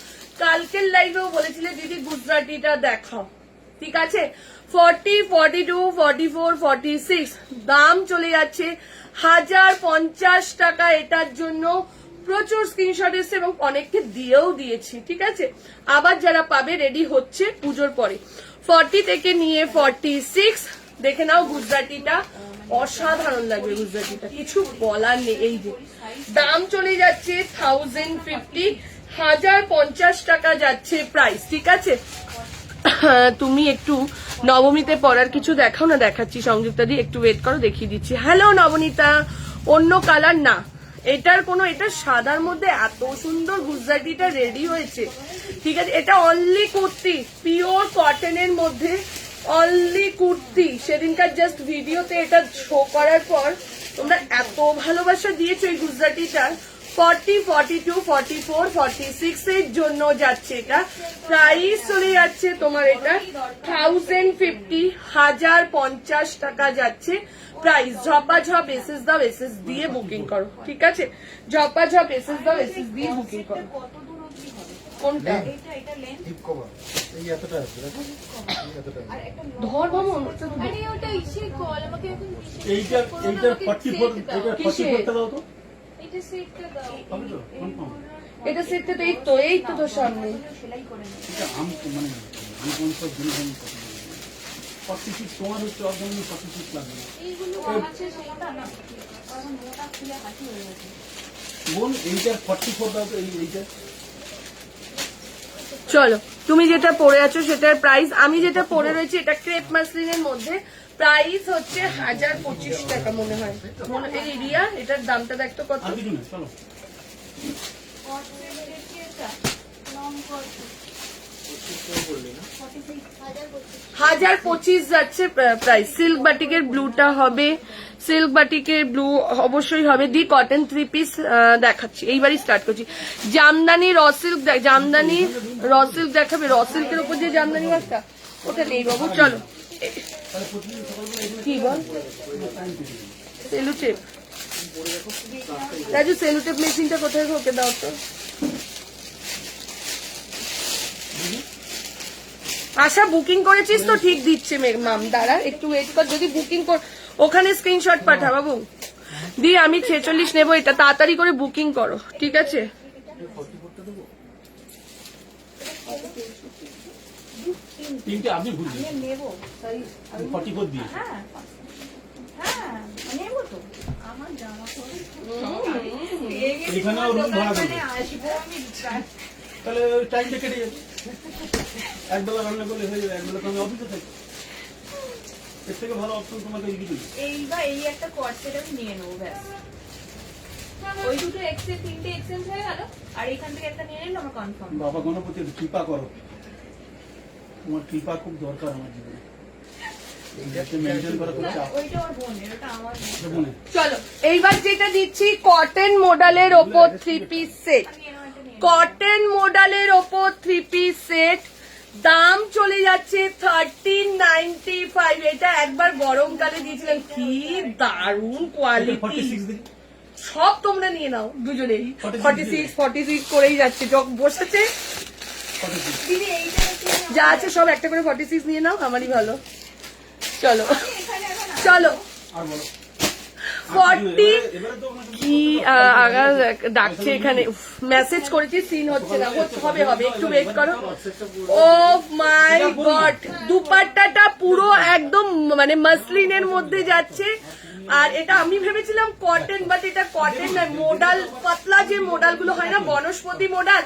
কালকের লাইভেও বলেছিলে দিদি গুজরাটিটা দেখাও, ঠিক আছে। 40, 42, 44, 46 দাম চলে যাচ্ছে 1050 টাকা। এটার জন্য প্রচুর স্ক্রিনশট এসছে এবং অনেককে দিয়েও দিয়েছি, ঠিক আছে। আবার যারা পাবে রেডি হচ্ছে পুজোর পরে। 40 থেকে নিয়ে 46 দেখে নাও, গুজরাটিটা অসাধারণ লাগবে, গুজরাটিটা কিছু বলার নেই। এই যে দাম চলে যাচ্ছে 1050, 1050 টাকা যাচ্ছে প্রাইস, ঠিক আছে। তুমি একটু নবমীতে পরার কিছু দেখাও না। দেখাচ্ছি সংযুক্তা দি, একটু ওয়েট করো, দেখিয়ে দিচ্ছি। হ্যালো নবনীতা, অন্য কালার না, এটার কোনো, এটা সাদার মধ্যে এত সুন্দর গুজরাটিটা রেডি হয়েছে, ঠিক আছে। এটা অনলি কুর্তি, পিওর কটনের মধ্যে অনলি কুর্তি। সেদিনকার জাস্ট ভিডিওতে এটা শো করার পর তোমরা এত ভালোবাসা দিয়েছো এই গুজরাটিটার। 40, 42, 44, 46 এর জন্য যাচ্ছে এটা। প্রাইস চলে যাচ্ছে তোমার এটা 1050, 1050 টাকা যাচ্ছে প্রাইস। ঝপাঝপ এসএস দাও, এসএস দিয়ে বুকিং করো, ঠিক আছে। ঝপাঝপ এসএস দাও, এসএস দিয়ে বুকিং করো। কত দূর অবধি হবে? কোনটা? এটা লেন্থ ডিপ কভার এই এতটা আছে, দেখো এই এতটা আছে। আর একটা ধর মামু, আরে ওটা ইসে কল আমাকে এখন এইটা 44, এটা 44 টা দাও তো। এটা সেটটা দাও। হবে তো কনফার্ম। এটা সেটটা তো এই তো তোর সামনে। সেলাই করে নেব। এটা মানে আমি কোন সব জিনিস আমি পছন্দ করি না। 46 তোমার হচ্ছে অর্গানিক 46 লাগবে না। এইগুলো আছে সেটা না। এখন মোটা খুলে হাঁটি হয়ে গেছে। বোন এইটা 44 দাও তো, এইটা চলো তুমি যেটা পরে আছো সেটার প্রাইস, আমি যেটা পরে রয়েছি এটা ক্রেপ মাসলিনের মধ্যে, প্রাইস হচ্ছে 1025 টাকা মনে হয়। এই রিয়া, এটার দামটা দেখতো কত। আর কিছু না, চলো। কট সেটের কি এটা? লং কট। 1025 যাচ্ছে প্রাইস। সিল্ক বাটিকের ব্লুটা হবে, সিল্ক বাটিকের ব্লু অবশ্যই হবে। দি কটন 3 পিস দেখাচ্ছি, এইবারই স্টার্ট করছি। Jamdani raw silk, Jamdani raw silk দেখাবে। র সিল্কের উপর যে জামদানি একটা, ওটা নেই বাবু। চলো কি বল, সেলুটেপ রাজু, সেলুটেপ মেশিনটা কোথায় ওকে দাও তো। আশা বুকিং করেছিস তো, ঠিক দিচ্ছে মাম, দাঁড়া একটু ওয়েট কর। যদি বুকিং কর ওখানে স্ক্রিনশট পাঠা বাবু। দি আমি 46 নেবো, এটা তাড়াতাড়ি করে বুকিং করো, ঠিক আছে। তিনটে আপনি ভুল আমি নেব। 44 দিয়ে। হ্যাঁ হ্যাঁ নেব তো। আমার জামা পরে এখানেও রুম ভাড়া দেবে। আসবো আমি। তাহলে টাইমটা কেটে যাবে। একবেলা রান্না করলে হয়ে যাবে, একবেলা তো আমি অফিসে থাকি। এর থেকে ভালো অপশন তোমাকে এই কিছু নেই। এই একটা কট সেট আমি নিয়ে নেবো ব্যাস। ওই দুটো এক্সচেঞ্জ, তিনটে এক্সচেঞ্জ হয়ে গেল। আর এখান থেকে একটা নিয়ে নিলে আমার কনফার্ম। বাবা গণপতি একটু কৃপা করো, তোমার কৃপা খুব দরকার আমার জীবনে। এইটাকে মেনটেন করা খুব চাপ। ওইটা ওর বোনের, ওটা আমার বোনের। মনে চলো এইবার যেটা দিচ্ছি কটন মডেলের ওপর 3 পিস সেট। আমি এরকম একটা নিয়ে কটন মডেলের ওপর 3 পিস সেট, দাম চলে যাচ্ছে 1395। এটা একবার গরমকালে দিয়েছিলাম, কি দারুণ কোয়ালিটি। 46 দিন সব তোমরা নিয়ে নাও দুজনেই। 46 করেই যাচ্ছে, বসেছে 46 দিদি এইটা হচ্ছে যা আছে সব একটা করে 46 নিয়ে নাও, আমারই ভালো। চলো এখানে এখন চলো আর বলো। 40 এবারে তো মানে কি আগা ডাকছে এখানে, মেসেজ করেছি, সিন হচ্ছে না, হবে হবে, একটু ওয়েট করো। ও মাই গড, দুপাট্টাটা পুরো একদম মানে মাসলিনের মধ্যে যাচ্ছে। আর এটা আমি ভেবেছিলাম কটন, বাট এটা কটন নয়, মোডাল, পাতলা যে মোডাল গুলো হয় না, বনস্পতি মোডাল,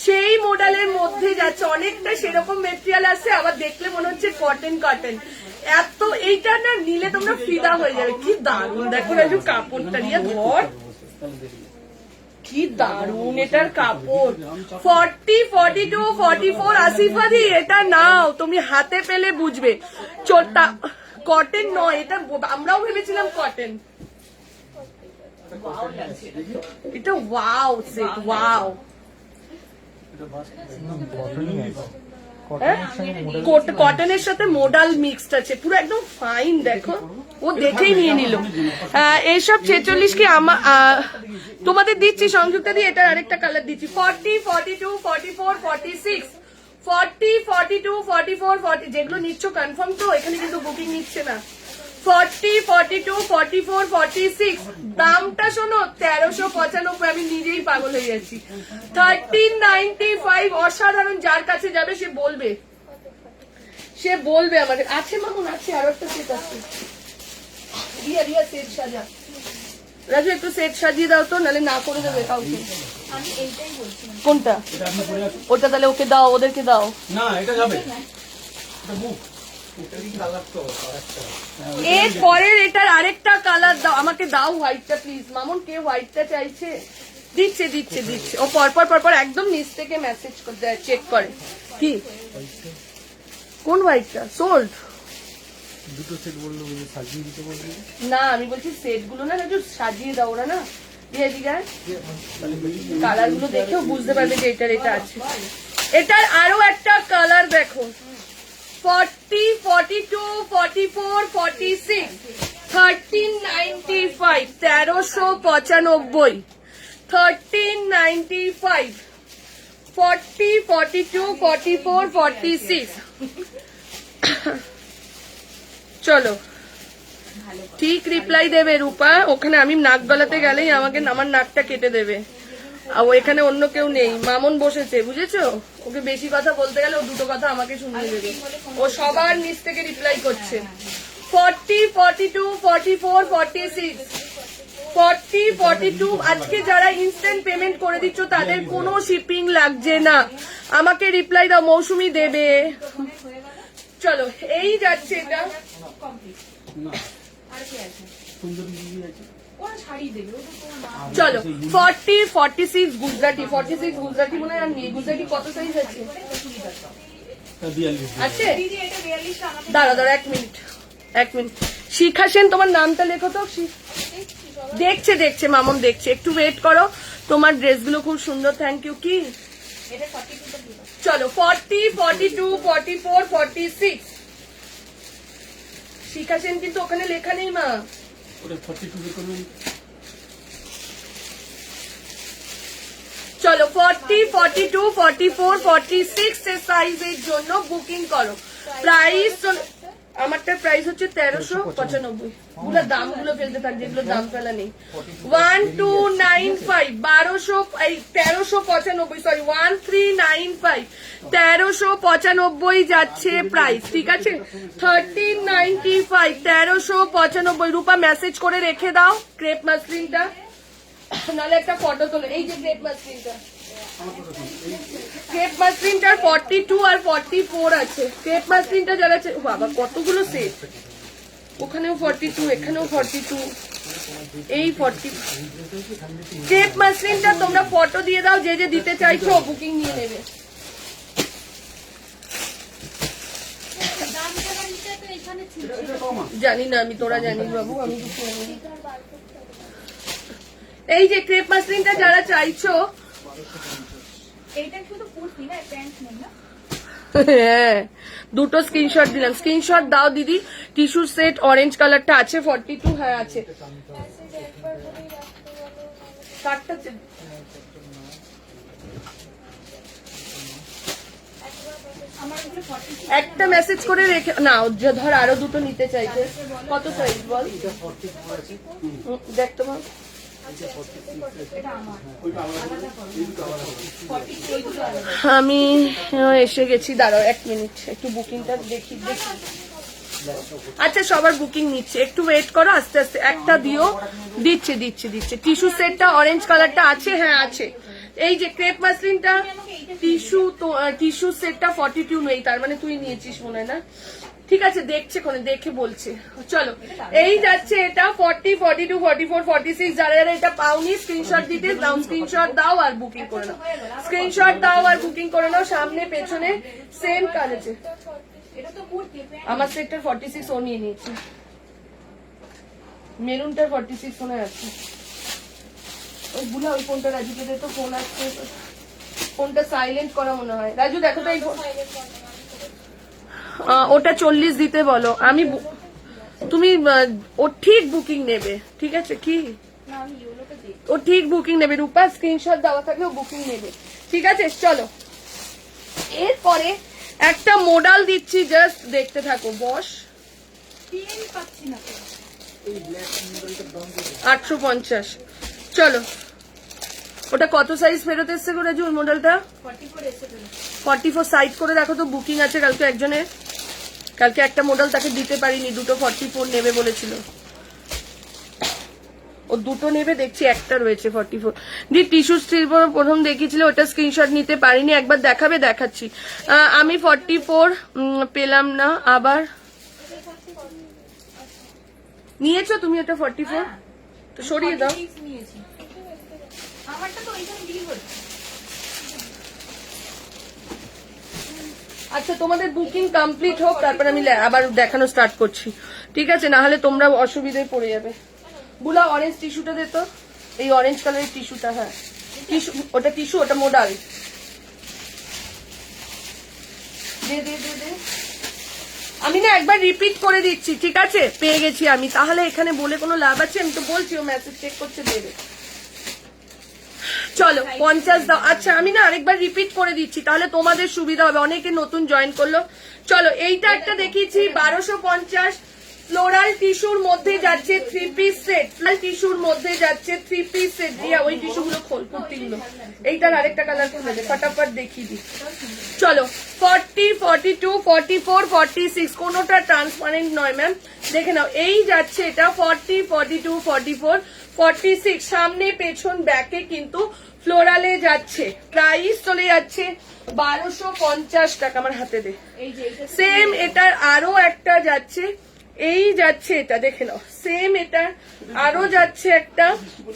সেই মোডালের মধ্যে যাচ্ছে। অনেকটা সেরকম মেটেরিয়াল আছে, আবার দেখলে মনে হচ্ছে কটন কটন। এত এইটা না নিলে তোমরা ফিদা হয়ে যাবে। কি দারুণ, দেখো রাজু কাপড়টা নিয়ে ধর, কি দারুণ এটার কাপড়। 40, 42, 44 আসিফা দি এটা নাও, তুমি হাতে পেলে বুঝবে। কটন নয় এটা, আমরাও ভেবেছিলাম কটন। ওয়াও লাগছে এটা। এটা ওয়াও সেট, ওয়াও। এটা বাস কটনের সাথে মোডাল মিক্সড আছে, পুরো একদম ফাইন। দেখো ও দেখেই নিয়ে নিল। এইসব 46 কি তোমাদের দিচ্ছি সংযুক্তা দিয়ে। এটার আরেকটা কালার দিচ্ছি 40, 42, 44, 46, 40, 42, 44, 40। যেগুলো নিচ্ছ কনফার্ম তো? এখানে কিন্তু বুকিং নিচ্ছে না। 40, 42, 44, 46। দামটা শোনো 1395। আমি নিজেই পাগল হয়ে যাচ্ছি। 1395 অসাধারণ। যার কাছে যাবে সে বলবে, সে বলবে আমাদের আছে মামুন, আছে আরো একটা সেট আছে। রিয়া রিয়া সেট সাজা, রাজু একটু সেট সাজিয়ে দাও তো, নাহলে না করে দেবে কাউকে। আমি এইটাই বলছিলাম। কোনটা? এটা আপনি পরে আসুন। ওটা তাহলে ওকে দাও, ওদেরকে দাও। না এটা যাবে, এটা বুক। এর পরের এটার আরেকটা কালার দাও আমাকে, দাও হোয়াইটটা প্লিজ। মামুন কে হোয়াইটটা চাইছে? দিচ্ছে দিচ্ছে দিচ্ছে। ও পরপর পরপর একদম নিচ থেকে মেসেজ করতে চেক করে। কি কোন হোয়াইটটা সোল্ড? দুটো সেট বললো সাজিয়ে দিতে বললো। না আমি বলছি সেট গুলো না একটু সাজিয়ে দাও। ওরা না কালার গুলো দেখেও বুঝতে পারবে যে এটার এটা আছে। এটার আরো একটা কালার দেখো 40, 42, 44, 46, 1395, 1395, 1395, 40, 42, 44, 46। চলো ঠিক রিপ্লাই দেবে রূপা। ওখানে আমি নাক গলাতে গেলেই আমাকে আমার নাকটা কেটে দেবে। আর এখানে অন্য কেউ নেই, মামুন বসেছে, বুঝেছো? ওকে বেশি কথা বলতে গেলে ও দুটো কথা আমাকে শুনিয়ে দেবে। ও সবার নিচ থেকে রিপ্লাই করছে। 40, 42, 44, 46, 40, 42। আজকে যারা ইনস্ট্যান্ট পেমেন্ট করে দিচ্ছ তাদের কোনো শিপিং লাগছে না। আমাকে রিপ্লাই দাও, মৌসুমি দেবে। চলো এই যাচ্ছে এটা। না আর কি আছে? সুন্দরী দিদি আছে। কোন শাড়ি দেবে? ওটা তোমার মা। চলো 40, 46 গুজরাটি, 46 গুজরাটি মনে হয় আর নেই। গুজরাটি কত সাইজ আছে? তা 42 আছে? দিদি এটা 42 টা আমাকে দাঁড়া দাঁড়া 1 মিনিট 1 মিনিট। শিখা সেন তোমার নামটা লেখো তো। দেখছে দেখছে মামুন দেখছে, একটু ওয়েট করো। তোমার ড্রেসগুলো খুব সুন্দর, থ্যাংক ইউ। কি এটা 42 টা দিবা। চলো 40, 42, 44, 46। শিখা সেন কিন্তু ওখানে লেখা নেই মা। ওটা 42 বের করবেন। চলো 40, 42, 44, 46 এর সাইজের জন্য বুকিং করো। প্রাইস আমারটার প্রাইস হচ্ছে 1395। গুলো দামগুলো ফেলতে থাক, যেগুলো দাম ফেলা নেই। 1295, 1395, সরি 1395, 1395 যাচ্ছে প্রাইস। ঠিক আছে 1395, 1395। রূপা মেসেজ করে রেখে দাও ক্রেপ মাসলিনটা, নাহলে একটা ফটো তোলো। এই যে ক্রেপ মাসলিনটা, ক্রেপ মাসলিনটার 42 আর 44 আছে। ক্রেপ মাসলিনটা যারা বাবা কতগুলো সেট, ওখানেও 42, এখানেও 42, এই 40। ক্রেপ মাসলিনটা তোমরা ফটো দিয়ে দাও, যে যে দিতে চাইছো বুকিং নিয়ে নেবে। জানি না আমি, তোরা জানিস বাবু, আমি কিছু জানি না। এই যে ক্রেপ মাসলিনটা যারা চাইছো, এইটা শুধু কুর্তি না, প্যান্ট নেই না? হ্যাঁ দুটো স্ক্রিনশট দিলাম। স্ক্রিনশট দাও দিদি। টিস্যু সেট অরেঞ্জ কালারটা আছে 42। হ্যাঁ আছে। কাটটা আমার এগুলো 46 একটা মেসেজ করে রেখে না, ধর আরো দুটো নিতে চাইছে। কত সাইজ বল দেখ তোমার। এটা আমার। আমি এসে গেছি, দাঁড়াও 1 মিনিট, একটু বুকিংটা দেখি। আচ্ছা সবার বুকিং নিচ্ছে, একটু ওয়েট করো, আস্তে আস্তে একটা দিও। দিচ্ছে দিচ্ছে দিচ্ছে। টিস্যু সেটটা অরেঞ্জ কালারটা আছে, হ্যাঁ আছে। এই যে ক্রেপ মাসলিনটা টিস্যু সেটটা 42 নেই, তার মানে তুই নিয়েছিস মনে হয় না? ঠিক আছে দেখছে কোনে, দেখে বলছে। চলো এই যাচ্ছে এটা 40, 42, 44, 46। যারা যারা এটা পাওনি স্ক্রিনশট দিতে দাও, স্ক্রিনশট দাও আর বুকিং করে নাও। স্ক্রিনশট দাও আর বুকিং করে নাও। সামনে পেছনে সেম কাজ আছে। এটা তো কুর্তি, প্যান্ট। আমার সেক্টর 46 ও নিয়ে নিয়েছি, মেরুনটার 46 মনে আছে। ওই বুলা ওই ফোনটা রাজুকে দে তো, ফোন আসছে, ফোনটা সাইলেন্ট করা মনে হয়। রাজু দেখো তো এই ওটা 40 দিতে বলো। আমি তুমি ও ঠিক বুকিং নেবে, ঠিক আছে কি না আমি ইউলোটা দেখি। ও ঠিক বুকিং নেবে, রূপা স্ক্রিনশট দেওয়া থাকলে ও বুকিং নেবে, ঠিক আছে। চলো এরপরে একটা মডেল দিচ্ছি, জাস্ট দেখতে থাকো। বস পেন পাচ্ছি না তো। 850। চলো ওটা কত সাইজ ফেরত এসছে গো রাজু ওই মডেলটা? 44 এসে গেল। 44 সাইড করে দেখো তো, বুকিং আছে কালকে একজনের। কালকে একটা মডেল তাকে দিতে পারিনি, দুটো 44 নেবে বলেছিল, ও দুটো নেবে, দেখছি একটা রয়েছে 44। দি টিস্যু স্টিল প্রথম দেখিয়েছিল, ওটা স্ক্রিনশট নিতে পারিনি, একবার দেখাবে? দেখাচ্ছি। আমি 44 পেলাম না, আবার নিয়েছো তুমি ওটা 44? তো সরিয়ে দাও। 46 নিয়েছি। আমারটা তো ওইখানে বিল হচ্ছে। আচ্ছা তোমাদের বুকিং কমপ্লিট হোক, তারপর আমি আবার দেখানো স্টার্ট করছি, ঠিক আছে? না হলে তোমরা অসুবিধায় পড়ে যাবে। বুলা অরেঞ্জ টিস্যুটা দে তো, এই অরেঞ্জ কালারের টিস্যুটা। হ্যাঁ টিস্যু, ওটা টিস্যু, ওটা মোডাল। দে দে দে দে। আমি না একবার রিপিট করে দিচ্ছি, ঠিক আছে? পেয়ে গেছি আমি, তাহলে এখানে বলে কোনো লাভ আছে? আমি তো বলছি ও মেসেজ চেক করছে, দেবে। চলো 50 দাও। আচ্ছা আমি না আরেকবার রিপিট করে দিচ্ছি, তাহলে তোমাদের সুবিধা হবে, অনেকে নতুন জয়েন করলো। চলো এইটা একটা দেখিয়েছি 1250, ফ্লোরাল টিস্যুর মধ্যে যাচ্ছে 3 পিস সেট, টিস্যুর মধ্যে যাচ্ছে 3 পিস সেট। দিয়া ওই টিস্যুগুলো খোল, কুর্তিগুলো। এইটার আরেকটা কালার খুলে দে, ফটাফট দেখিয়ে দি। চলো 40, 42, 44, 46, কোনোটা ট্রান্সপারেন্ট নয় ম্যাম, দেখে নাও। এই যাচ্ছে এটা 40, 42, 44, 46, সামনে পেছন ব্যাকে কিন্তু ফ্লোরালে যাচ্ছে। প্রাইস চলে যাচ্ছে 1250 টাকা। আমার হাতে দে। এই যে এইটা সেম এটার আরো একটা যাচ্ছে, এই যাচ্ছে এটা, দেখে নাও। সেম এটা আরো যাচ্ছে একটা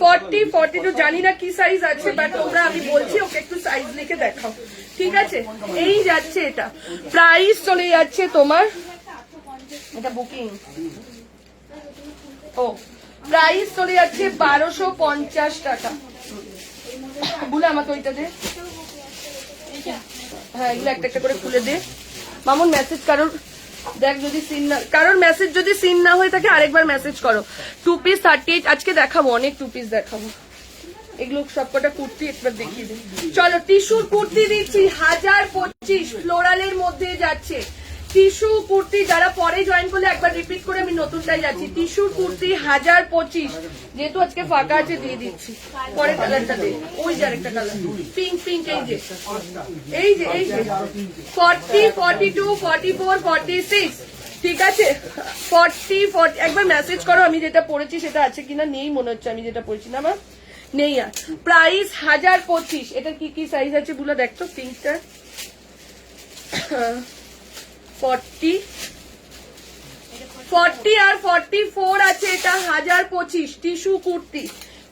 40, 42, জানি না কি সাইজ আছে, বাট তোমরা, আমি বলছি ওকে একটু সাইজ লিখে দেখাও, ঠিক আছে? এই যাচ্ছে এটা, প্রাইস চলে যাচ্ছে তোমার, এটা বুকিং, ও প্রাইস চলে যাচ্ছে 1250 টাকা। বুলে আমাকে ওইটা দে। হ্যাঁ এগুলো একটা একটা করে খুলে দে। মামুন মেসেজ কারোর দেখ, যদি সিন না, কারোর মেসেজ যদি সিন না হয়ে থাকে আরেকবার মেসেজ করো। 2 পিস 38, আজকে দেখাবো অনেক 2 পিস দেখাবো। এগুলো সবকটা কুর্তি একবার দেখিয়ে দিই। চলো টিস্যুর কুর্তি দিচ্ছি 1025, ফ্লোরালের মধ্যে যাচ্ছে টিস্যু কুর্তি। যারা পরে জয়েন করলে একবার রিপিট করে, আমি নতুনটাই যাচ্ছি। টিস্যুর কুর্তি 1025, যেহেতু আজকে ফাঁকা আছে দিয়ে দিচ্ছি। পরের কালারটা দে, ওই যে আরেকটা কালার পিঙ্ক পিঙ্ক, এই যে এই যে এই যে 40, 42, 44, 46, ঠিক আছে? 40, 40 একবার মেসেজ করো আমি যেটা পড়েছি সেটা আছে কিনা। নেই মনে হচ্ছে, আমি যেটা পড়েছি না আমার নেই। আর প্রাইস 1025। এটা কি কি সাইজ আছে বলে দেখতো? পিঙ্কটা 40, 40 আর 44 আছে, এটা 1025 টিস্যু কুর্তি।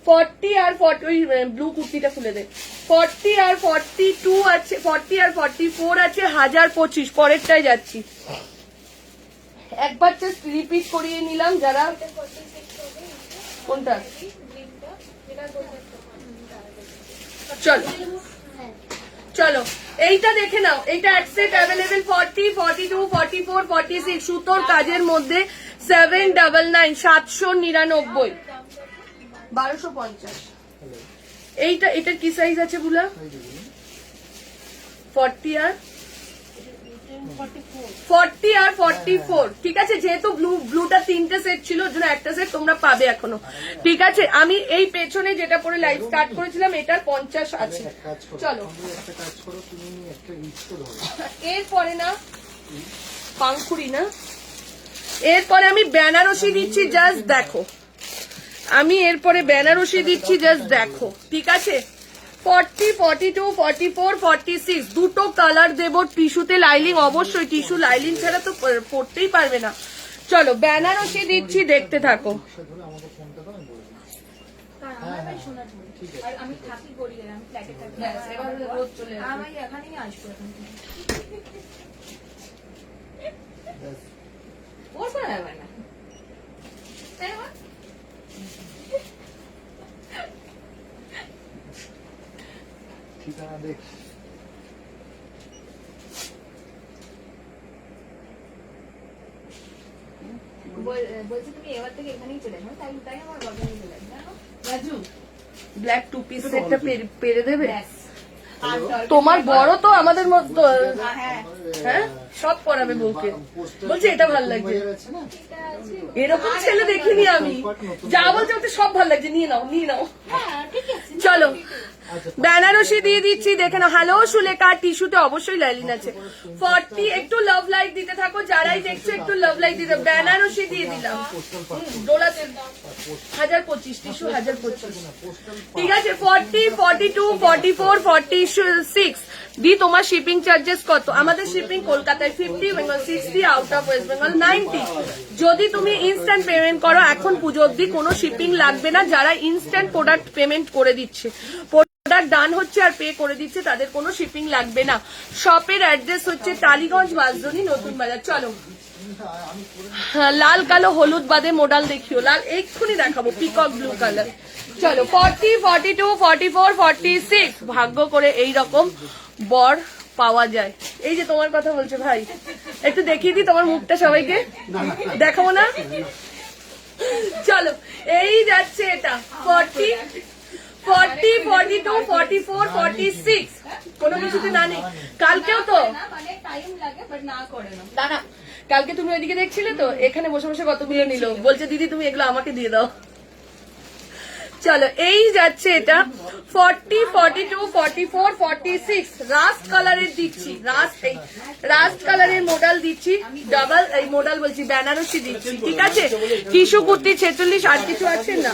40 আর 40, ওই ব্লু কুর্তিটা খুলে দে। 40 আর 42 আছে, 40 আর 44 আছে 1025। পরেরটাই যাচ্ছি, একবার জাস্ট রিপিট করিয়ে নিলাম যারা। কোনটা? চলো চলো এইটা দেখে নাও, এইটা এক সেট অ্যাভেলেবেল 40, 42, 44, 46, সুতোর কাজের মধ্যে 799, 799, 1250। এইটা, এটার কি সাইজ আছে বুলা? 40 আর 44, ঠিক আছে? যেহেতু ব্লুটা 3টে সেট ছিল, ওর জন্য একটা সেট তোমরা পাবে এখনো, ঠিক আছে? আমি এই পেছনে যেটা পরে লাইভ স্টার্ট করেছিলাম এটার 50 আছে। চলো এরপরে না পাংখুড়ি না, এরপরে আমি বেনারসি দিচ্ছি, জাস্ট দেখো। আমি এরপরে বেনারসি দিচ্ছি, জাস্ট দেখো, ঠিক আছে? 40, 42, 44, 46, দুটো কালার দেবো। টিস্যুতে লাইলিং, অবশ্যই টিস্যু লাইলিং ছাড়া তো পড়তেই পারবে না। চলো বেনারসি দিচ্ছি, দেখতে থাকো। আর আমি থাকি গড়িয়ে, আমি ফ্ল্যাটে থাকি, এবার রোদ চলে আসবে। আমি এখানেই আসবো এখন থেকে। ওর কোনো ব্যাপার না, তাই না? ঠিকানা দেখ। বলছি তুমি এবার থেকে এখানেই চলে যাও, তাই তাই আমার বাবা নিয়ে চলে জানো রাজু। ব্ল্যাক টু পিস সেটটা পেরে দেবে? ব্যাস। আর দরকার তোমার নেই। বড় তো আমাদের মতো। হ্যাঁ হ্যাঁ সব পরাবে বউকে। বলছে এটা ভালো লাগছে। এটা আছে। এরকম ছেলে দেখিনি আমি, যা বলছে ওতে সব ভালো লাগছে, নিয়ে নাও নিয়ে নাও। হ্যাঁ ঠিক আছে। চলো বেনারসি দিয়ে দিচ্ছি, দেখে নাও। হ্যালো সুলেখা, টিস্যুতে অবশ্যই লাইলিন আছে। 40 একটু লাভ লাইক দিতে থাকো, যারাই দেখছো একটু লাভ লাইক দিতে। বেনারসি দিয়ে দিলাম, ডোলা 1025, টিস্যু 1025, ঠিক আছে। 40, 42, 44, 46 দি। তোমার শিপিং চার্জেস কত? আমাদের শিপিং কলকাতায় 50, Bengal 60, out of West Bengal 90। যদি তুমি ইনস্ট্যান্ট পেমেন্ট করো, এখন পুজো অব্দি কোনো শিপিং লাগবে না। যারা ইনস্ট্যান্ট প্রোডাক্ট পেমেন্ট করে দিচ্ছে, প্রোডাক্ট ডান হচ্ছে আর পে করে দিচ্ছে, তাদের কোনো শিপিং লাগবে না। শপের অ্যাড্রেস হচ্ছে টালিগঞ্জ, বাসদনি, নতুন বাজার। চলো লাল কালো হলুদ বাদে মডেল দেখিও। লাল এক্ষুনি দেখাবো, পিকক ব্লু কালার। চলো 40, 42, 44, 46। ভাগ্য করে এই রকম বর পাওয়া যায়। এই যে তোমার কথা বলছে ভাই, একটু দেখিয়ে দিই তোমার মুখটা সবাইকে, দেখাবো না? চলো এই যাচ্ছে এটা 40, 42, 44, 46। কোনো কিছুতে না নেই। কালকেও তো না মানে টাইম লাগে বাট না করে না। দাঁড়া, কালকে তুমি ওইদিকে দেখছিলে তো, এখানে বসে বসে কতগুলো নিল, বলছে দিদি তুমি এগুলো আমাকে দিয়ে দাও। চলো এই যাচ্ছে এটা 40, 42, 44, 46। রাস্ট কালারের দিচ্ছি, রাস্ট কালারের মডেল দিচ্ছি, ডাবল এই মডেল বলছি, বেনারসি দিচ্ছি, ঠিক আছে। টিস্যু কুর্তি 46, আর কিছু আছে না।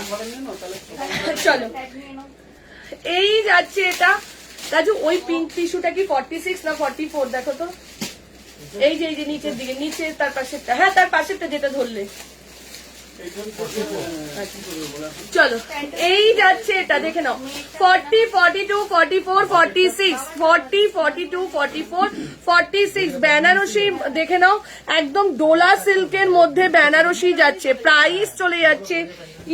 চলো এই যাচ্ছে এটা রাজু, ওই পিঙ্ক টিস্যুটা কি 46 না 44 দেখো তো। এই যে নিচের দিকে, নিচে তার পাশেরটা, হ্যাঁ তার পাশেরটা যেটা ধরলে। চলো এই যাচ্ছে এটা, দেখে নাও 40, 42, 44, 46, 40, 42, 44, 46। বেনারসি দেখে নাও, একদম ডোলা সিল্কের মধ্যে বেনারসি যাচ্ছে। প্রাইস চলে যাচ্ছে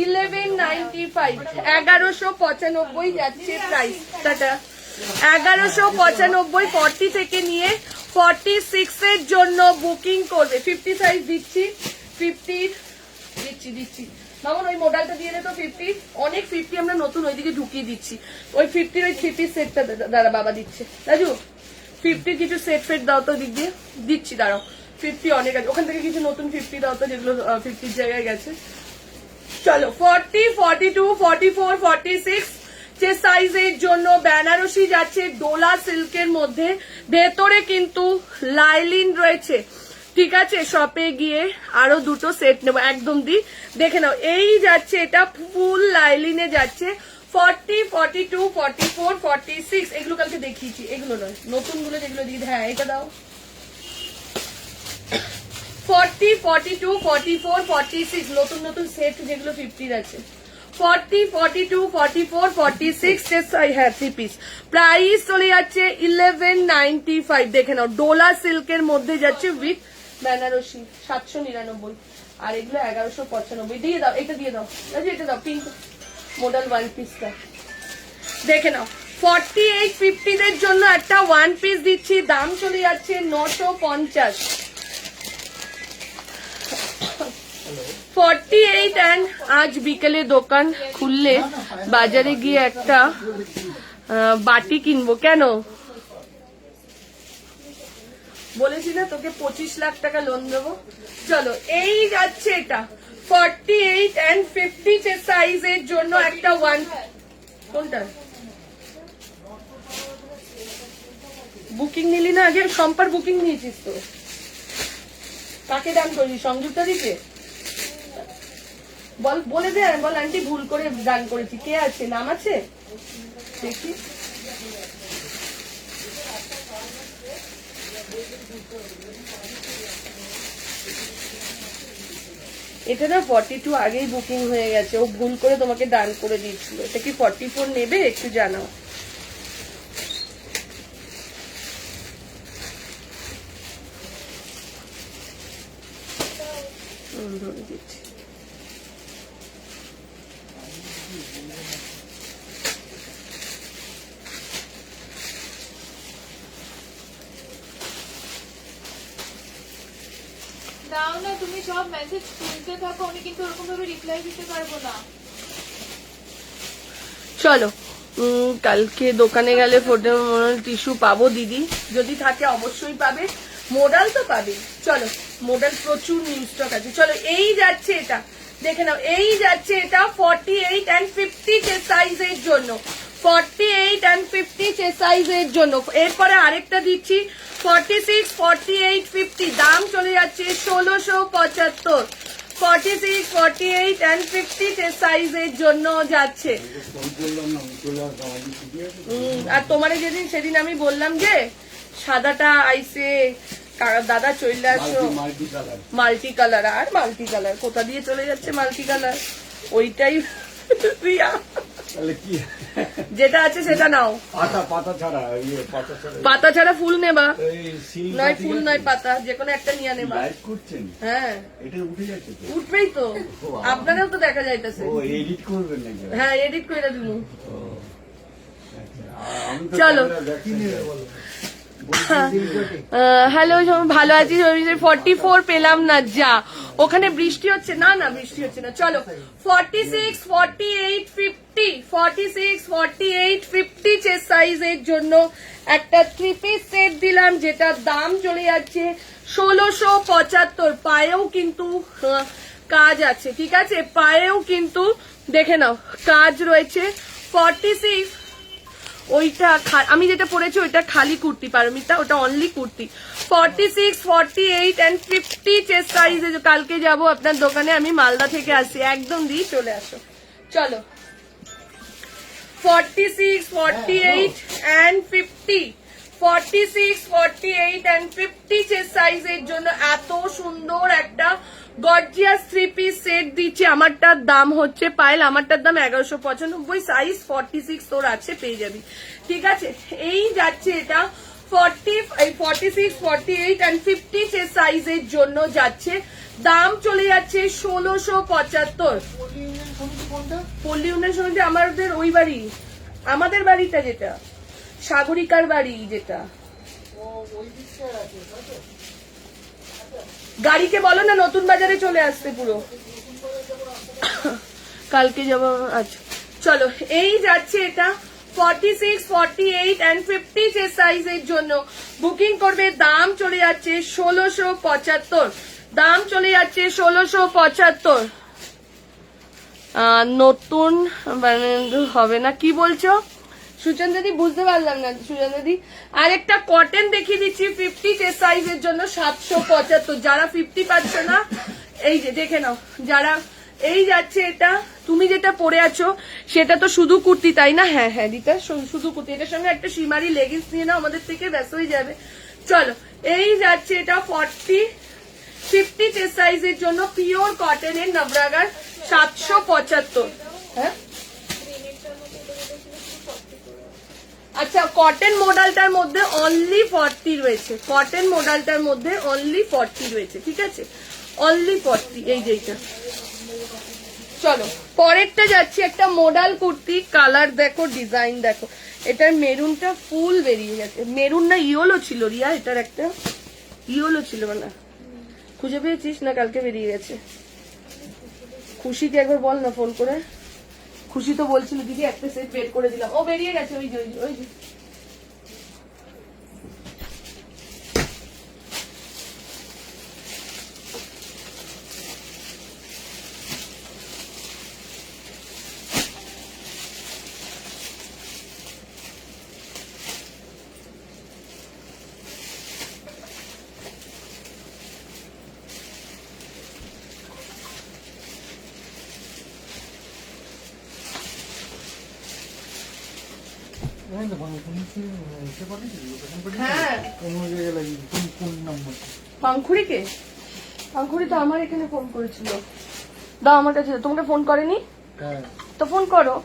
1195, 1195 যাচ্ছে প্রাইস। টাটা 1195। 40 থেকে নিয়ে 46 এর জন্য বুকিং করবে। 50 সাইজ দিচ্ছি, 50 দিচ্ছি মামুন, ওই মডেলটা দিয়ে দে তো 50। অনেক 50 আমরা নতুন ওইদিকে ঢুকিয়ে দিচ্ছি। ওই 50 ওই 3 পিস সেটটা দাঁড়া বাবা দিচ্ছে। রাজু 50 কিছু সেট ফেট দাও তো, দিক দিয়ে দিচ্ছি, দাঁড়াও। 50 অনেক আছে, ওখান থেকে কিছু নতুন 50 দাও তো, যেগুলো 50 জায়গায় গেছে। চলো 40, 42, 44, 46 যে সাইজের জন্য বেনারসি যাচ্ছে ডোলা সিল্কের মধ্যে। ভেতরে কিন্তু লাইলিন রয়েছে, ঠিক আছে। শপে গিয়ে আরো দুটো সেট নেবো, একদম দি দেখে নাও। এই যাচ্ছে এটা ফুল লাইলিনে যাচ্ছে 40, 42, 44, 46। এগুলো কালকে দেখিয়েছি, এগুলো নয়, নতুন গুলো যেগুলো দিয়ে। হ্যাঁ এটা দাও 40, 42, 44, 46 নতুন নতুন সেট যেগুলো 50 আছে। 40, 42, 44, 46 হ্যাঁ 3 পিস। প্রাইস চলে যাচ্ছে 1195। দেখে নাও ডোলা সিল্কের মধ্যে যাচ্ছে উইথ বেনারসি 799, আর এগুলো 1195। দিয়ে দাও, এটা দিয়ে দাও, এটা দাও পিঙ্ক মডেল 1 পিসটা। দেখে নাও 48, 50 দের জন্য একটা 1 পিস দিচ্ছি, দাম চলে যাচ্ছে 950। 48 এন্ড আজ বিকেলে দোকান খুললে বাজারে গিয়ে একটা বাটি কিনবো। কেন বলেছি না তোকে 25 লাখ টাকা লোন দেবো। চলো এই যাচ্ছে এটা 48 এন্ড 50 সাইজের জন্য একটা 1। কোনটা বুকিং নিলি না আগে? সম্পার বুকিং নিয়েছিস তো? কাকে দান করবি? সংযুক্তা দিকে বল, বলে দে, বল আন্টি ভুল করে দান করেছি। কে আছে, নাম আছে দেখি। এটা না 42 আগেই বুকিং হয়ে গেছে, ও ভুল করে তোমাকে দান করে দিয়েছিল। এটা কি 44 নেবে একটু জানাও। ধরে দিচ্ছি। দাও না, তুমি সব মেসেজ তুলতে থাকো, আমি কিন্তু ওরকম ভাবে রিপ্লাই দিতে পারবো না। চলো কালকে দোকানে গেলে ফোটো টিস্যু পাবো দিদি, যদি থাকে অবশ্যই পাবে, মোডাল তো পাবে। চলো মোডাল প্রচুর নিউ স্টক আছে। চলো এই যাচ্ছে এটা, দেখে নাও, এই যাচ্ছে এটা 48 and 50 চেস্ট সাইজের জন্য, 48 and 50 চেস্ট সাইজের জন্য। এরপরে আরেকটা দিচ্ছি 46, 48, 50, দাম চলে যাচ্ছে 1675। 46, 48 and 50 চেস্ট সাইজের জন্য যাচ্ছে। আর তোমার যেদিন সেদিন আমি বললাম যে সাদাটা আইসে, দাদা চলে আসো, মাল্টি কালার, আর মাল্টি কালার কোথা দিয়ে চলে যাচ্ছে মাল্টি কালার, ওইটাই রিয়া যেটা আছে সেটা নাও। পাতা ছাড়া ফুল নেবা, নয় ফুল নয় পাতা, যে কোনো একটা নিয়ে নেবা। হ্যাঁ উঠবেই তো, আপনারাও তো দেখা যাইতেছে। হ্যাঁ এডিট করে দিব। চলো হ্যালো, ভালো আছি। 44 পেলাম না, যা ওখানে বৃষ্টি হচ্ছে না, না বৃষ্টি হচ্ছে না। চলো 46, 48, 50, 46, 48, 50 চেস্ট সাইজের জন্য একটা 3 পিস সেট দিলাম, যেটার দাম চলে যাচ্ছে 1675। পায়েও কিন্তু কাজ আছে, ঠিক আছে, পায়েও কিন্তু দেখে নাও কাজ রয়েছে। 46, ওইটা আমি যেটা পরেছি ওইটা খালি কুর্তি পারমিতা, ওটা অনলি কুর্তি। 46, 48 and 50 চেস্ট সাইজে। কালকে যাব আপনার দোকানে, আমি মালদা থেকে আসি, একদম দিয়ে চলে আসো। চলো 46, 48 and 50, 46, 48 and 50 চেস্ট সাইজের জন্য এত সুন্দর একটা গর্জিয়াস 3 পিস সেট দিচ্ছে। আমারটার দাম হচ্ছে পায়েল, আমারটার দাম 1195, সাইজ 46 তোর আছে, পেয়ে যাবি, ঠিক আছে। এই যাচ্ছে এটা 46, 48 and 50 চেস্ট সাইজের জন্য যাচ্ছে, দাম চলে যাচ্ছে 1675। পল্লী উন্নয়ন সমিতি আমাদের ওই বাড়ি, আমাদের বাড়িটা যেটা সাগরিকার বাড়ি, যেটা গাড়িকে বলো না নতুন বাজারে চলে আসতে পুরো, কালকে যাবো। আচ্ছা চলো এই যাচ্ছে এটা 46, 48 and 50 চেস্ট সাইজের জন্য বুকিং করবে, দাম চলে যাচ্ছে 1675, দাম চলে যাচ্ছে 1675। নতুন হবে না, কি বলছো সুজন দিদি? বুঝতে পারলাম না সুজন দিদি। আরেকটা কটন দেখিয়ে দিচ্ছি 50 চেস্ট সাইজের জন্য 775। যারা 50 পাচ্ছ না, এই যে দেখে নাও, যারা এই যাচ্ছে এটা, তুমি যেটা পরে আছো সেটা তো শুধু কুর্তি তাই না? হ্যাঁ হ্যাঁ দিতা, শুধু কুর্তি, এটার সঙ্গে একটা সীমারি লেগিংস নিয়ে নাও, আমাদের থেকে ব্যস্ত হয়ে যাবে। চলো এই যাচ্ছে এটা 40, 50 চেস্ট সাইজের জন্য পিওর কটনের নবরাগার 775। হ্যাঁ আচ্ছা, কটন মডেলটার মধ্যে অনলি 40 রয়েছে, কটন মডেলটার মধ্যে অনলি 40 রয়েছে, ঠিক আছে, অনলি 40। এই যেটা চলো পরেরটা যাচ্ছে একটা মডেল কুর্তি, কালার দেখো, ডিজাইন দেখো, এটার মেরুনটা ফুল বেরিয়ে গেছে, মেরুন না ইয়েলো ছিল রিয়া, এটার একটা ইয়েলো ছিল না, খুঁজে পেয়েছিস না? কালকে বেরিয়ে গেছে। খুশিকে একবার বল না ফোন করে, খুশি তো বলছিল দিদি একটা সেট বের করে দিলাম, ও বেরিয়ে গেছে, ওই যে ওই যে। পাংখুড়িকে, পাংখুড়ি তো আমার এখানে ফোন করেছিল, দাও আমার কাছে, তোমাকে ফোন করেনি তো ফোন করো।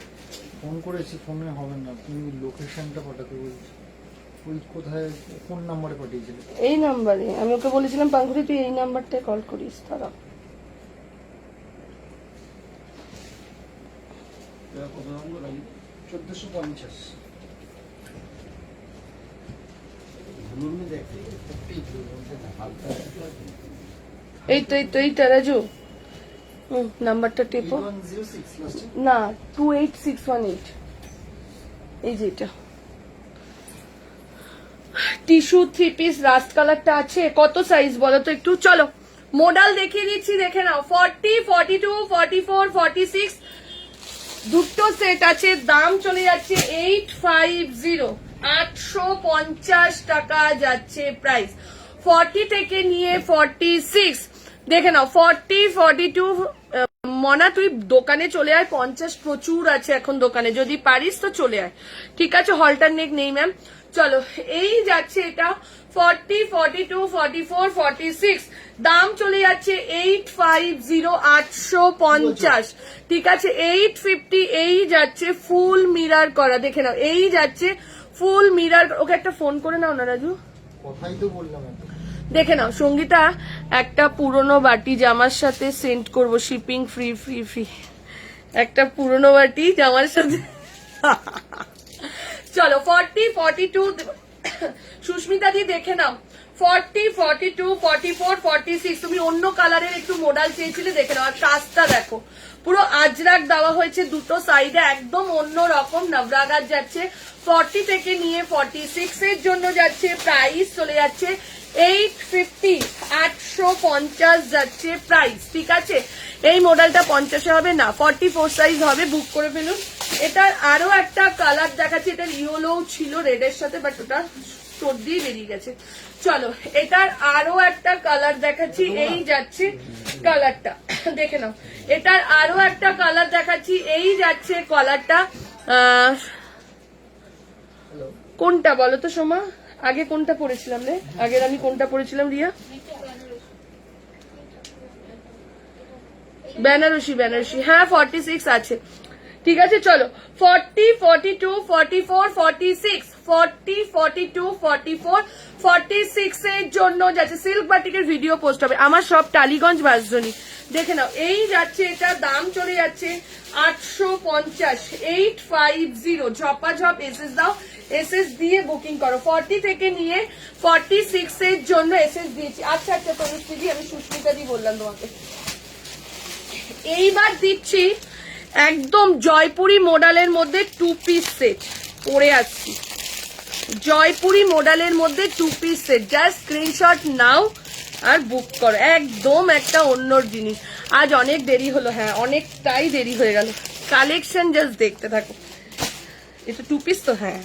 ফোন করেছি, ফোনে হবে না, তুমি লোকেশনটা পাঠাতে বলছি, ওই কোথায় কোন নাম্বারে পাঠিয়েছিলে? এই নাম্বারে আমি ওকে বলেছিলাম পাংখুড়ি তুই এই নাম্বারটায় কল করিস, তারা 1450। এইটা রাজু, নাম্বারটা টেপো। 8106 লাস্টে। না 28618, এই যে এটা টিস্যু 3 পিস রাস্ট কালারটা আছে। কত সাইজ বলো তো একটু? চলো মডেল দেখিয়ে দিচ্ছি, দেখে নাও। 40, 42, 44, 46 দুটো সেট আছে। দাম চলে যাচ্ছে 850, 850 টাকা যাচ্ছে প্রাইস। 40 থেকে নিয়ে 46 দেখে নাও। 40, 42 মনা তুই দোকানে চলে আয়, 50 প্রচুর আছে এখন দোকানে, যদি পারিস তো চলে আয়, ঠিক আছে? হলটার নেক নেই ম্যাম। চলো এই যাচ্ছে এটা 40, 42, 44, 46 দাম চলে যাচ্ছে 850, 850, ঠিক আছে? 850 এই যাচ্ছে ফুল মিরার করা, দেখে নাও। এই যাচ্ছে ফুল মিরার। ওকে একটা ফোন করে নাও না রাজু, কথাই তো বললাম এত। দেখে নাও। সঙ্গীতা একটা পুরনো বাটি জামার সাথে সেন্ড করব, শিপিং ফ্রি ফ্রি ফ্রি। একটা পুরনো বাটি জামার সাথে চলো 40, 42 সুস্মিতা দি দেখে নাও। 40, 42, 44, 46 তুমি অন্য কালারের একটু মডেল চেয়েছিলে, দেখে নাও। আর কাজটা দেখো, পুরো আজরাক দেওয়া হয়েছে দুটো সাইডে, একদম অন্য রকম নবরাগার যাচ্ছে। 40 থেকে নিয়ে 46 এর জন্য যাচ্ছে প্রাইস চলে যাচ্ছে 850, 850 যাচ্ছে প্রাইস, ঠিক আছে? এই মডেলটা 50 হবে না, 44 সাইজ হবে, বুক করে ফেলুন। এটার আরো একটা কালার দেখাচ্ছি, এটার ইয়েলো ছিল রেডের সাথে, বাট ওটা স্টোর দিয়ে বেরিয়ে গেছে। চলো এটার আরো একটা কালার দেখাচ্ছি, এই যাচ্ছে কালারটা, দেখে নাও। এটার আরো একটা কালার দেখাচ্ছি, এই যাচ্ছে কালারটা। কোনটা বলো তো সোমা? আগে কোনটা পড়েছিলাম রে? আগের আমি কোনটা পড়েছিলাম রিয়া? বেনারসি, বেনারসি, হ্যাঁ 46 আছে, ঠিক আছে? চলো 40, 42, 44, 46, 40, 42, 44, 46 এর জন্য যাচ্ছে। সিল্ক বাটিকের ভিডিও পোস্ট হবে আমার, সব টালিগঞ্জ বাসজনী, দেখে নাও। এই যাচ্ছে, এটা দাম চলে যাচ্ছে 850, 850 ঝপাঝপ এসএস দাও, এসএস দিয়ে বুকিং করো। 40 থেকে নিয়ে 46 এর জন্য এসএস দিয়েছি। আচ্ছা আচ্ছা তনুশ্রী দি, আমি সুস্মিতা দি বললাম তোমাকে। এইবার দিচ্ছি একদম জয়পুরি মডেলের মধ্যে 2 পিস সেট পরে আসছি। জয়পুরি মডেলের মধ্যে 2 পিস সেট, জাস্ট স্ক্রিনশট নাও আর বুক করো। একদম একটা অন্য জিনিস। আজ অনেক দেরি হলো, হ্যাঁ অনেকটাই দেরি হয়ে গেল। কালেকশন জাস্ট দেখতে থাকো। এটা 2 পিস তো, হ্যাঁ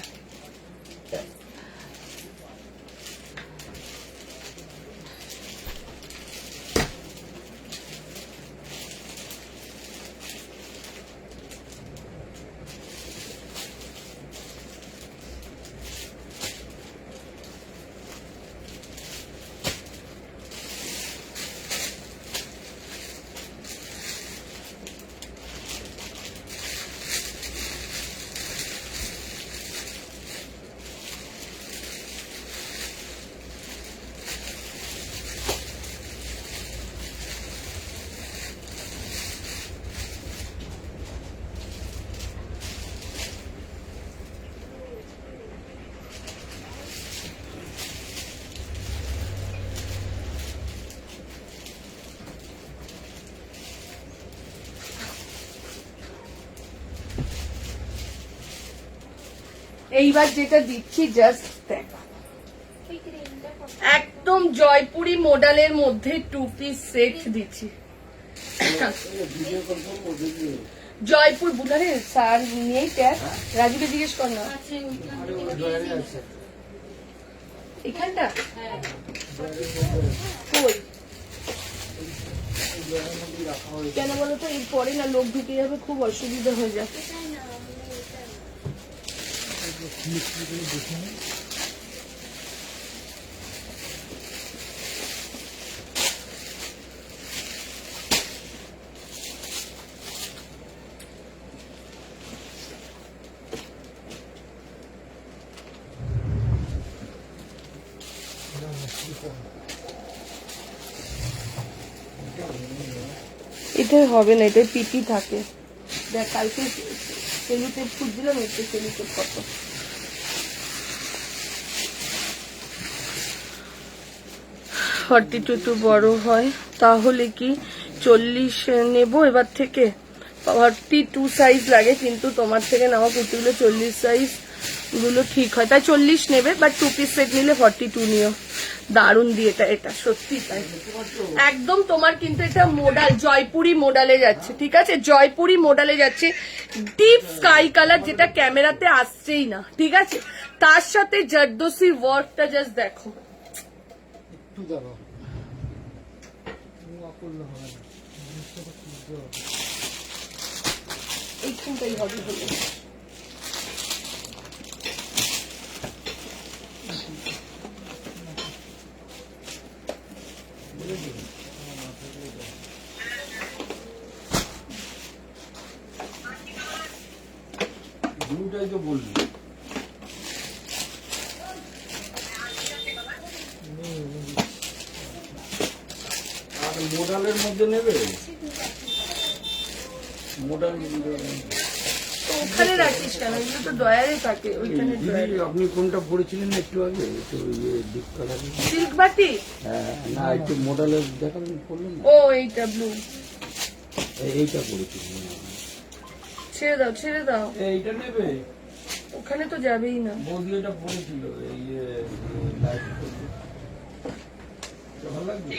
এইবার যেটা দিচ্ছি জাস্ট দেখো, একদম জয়পুরি মডেলের মধ্যে 2 পিস সেট দিচ্ছি। জয়পুর বুলারে স্যার নিয়েই ট্যাগ, রাজুকে জিজ্ঞেস কর না। এখানটা কই কেন বলো তো? এরপরে না লোক ঢুকে যাবে, খুব অসুবিধা হয়ে যায়। এটা হবে না, এটা পিটি থাকে। দেখ কালকে সেলুটেপ খুঁজছিলাম, একটু সেলুটেপ কত। 42 টু বড় হয়, তাহলে কি 40 নেব এবার থেকে? 42 সাইজ লাগে, কিন্তু তোমার থেকে নেওয়া কুর্তিগুলো 40 সাইজ গুলো ঠিক হয়, তাই 40 নেবে, বাট 2 পিস সেট নিলে 42 নিও। দারুণ দিয়ে এটা সত্যি তাই একদম তোমার, কিন্তু এটা মোডাল জয়পুরি মোডালে যাচ্ছে, ঠিক আছে, জয়পুরি মোডালে যাচ্ছে, ডিপ স্কাই কালার, যেটা ক্যামেরাতে আসছেই না, ঠিক আছে। তার সাথে জারদোসি ওয়ার্কটা জাস্ট দেখো, একটু দাঁড়াও, করলে হবে না, জিনিসটা তো খুলতে হবে। এইখানটাই হবে হলো। দুটাই তো বললি। আর মোডালের মধ্যে নেবে? মোডাল ওখানে রাখিস কেন, এগুলো তো ডয়ারে থাকে, ওইখানে দিদি আপনি কোনটা পড়েছিলেন একটু আগে? একটু ডিপ কালার। সিল্ক বাটি, হ্যাঁ, না একটু মোডালের দেখাবেন, করলেন না? ও এইটা ব্লু, এইটা পড়েছিলেন। ছেড়ে দাও ছেড়ে দাও, এইটা নেবে? ওখানে তো যাবেই না। বৌদি এটা পড়েছিল, এই লাইট ভালো লাগবে।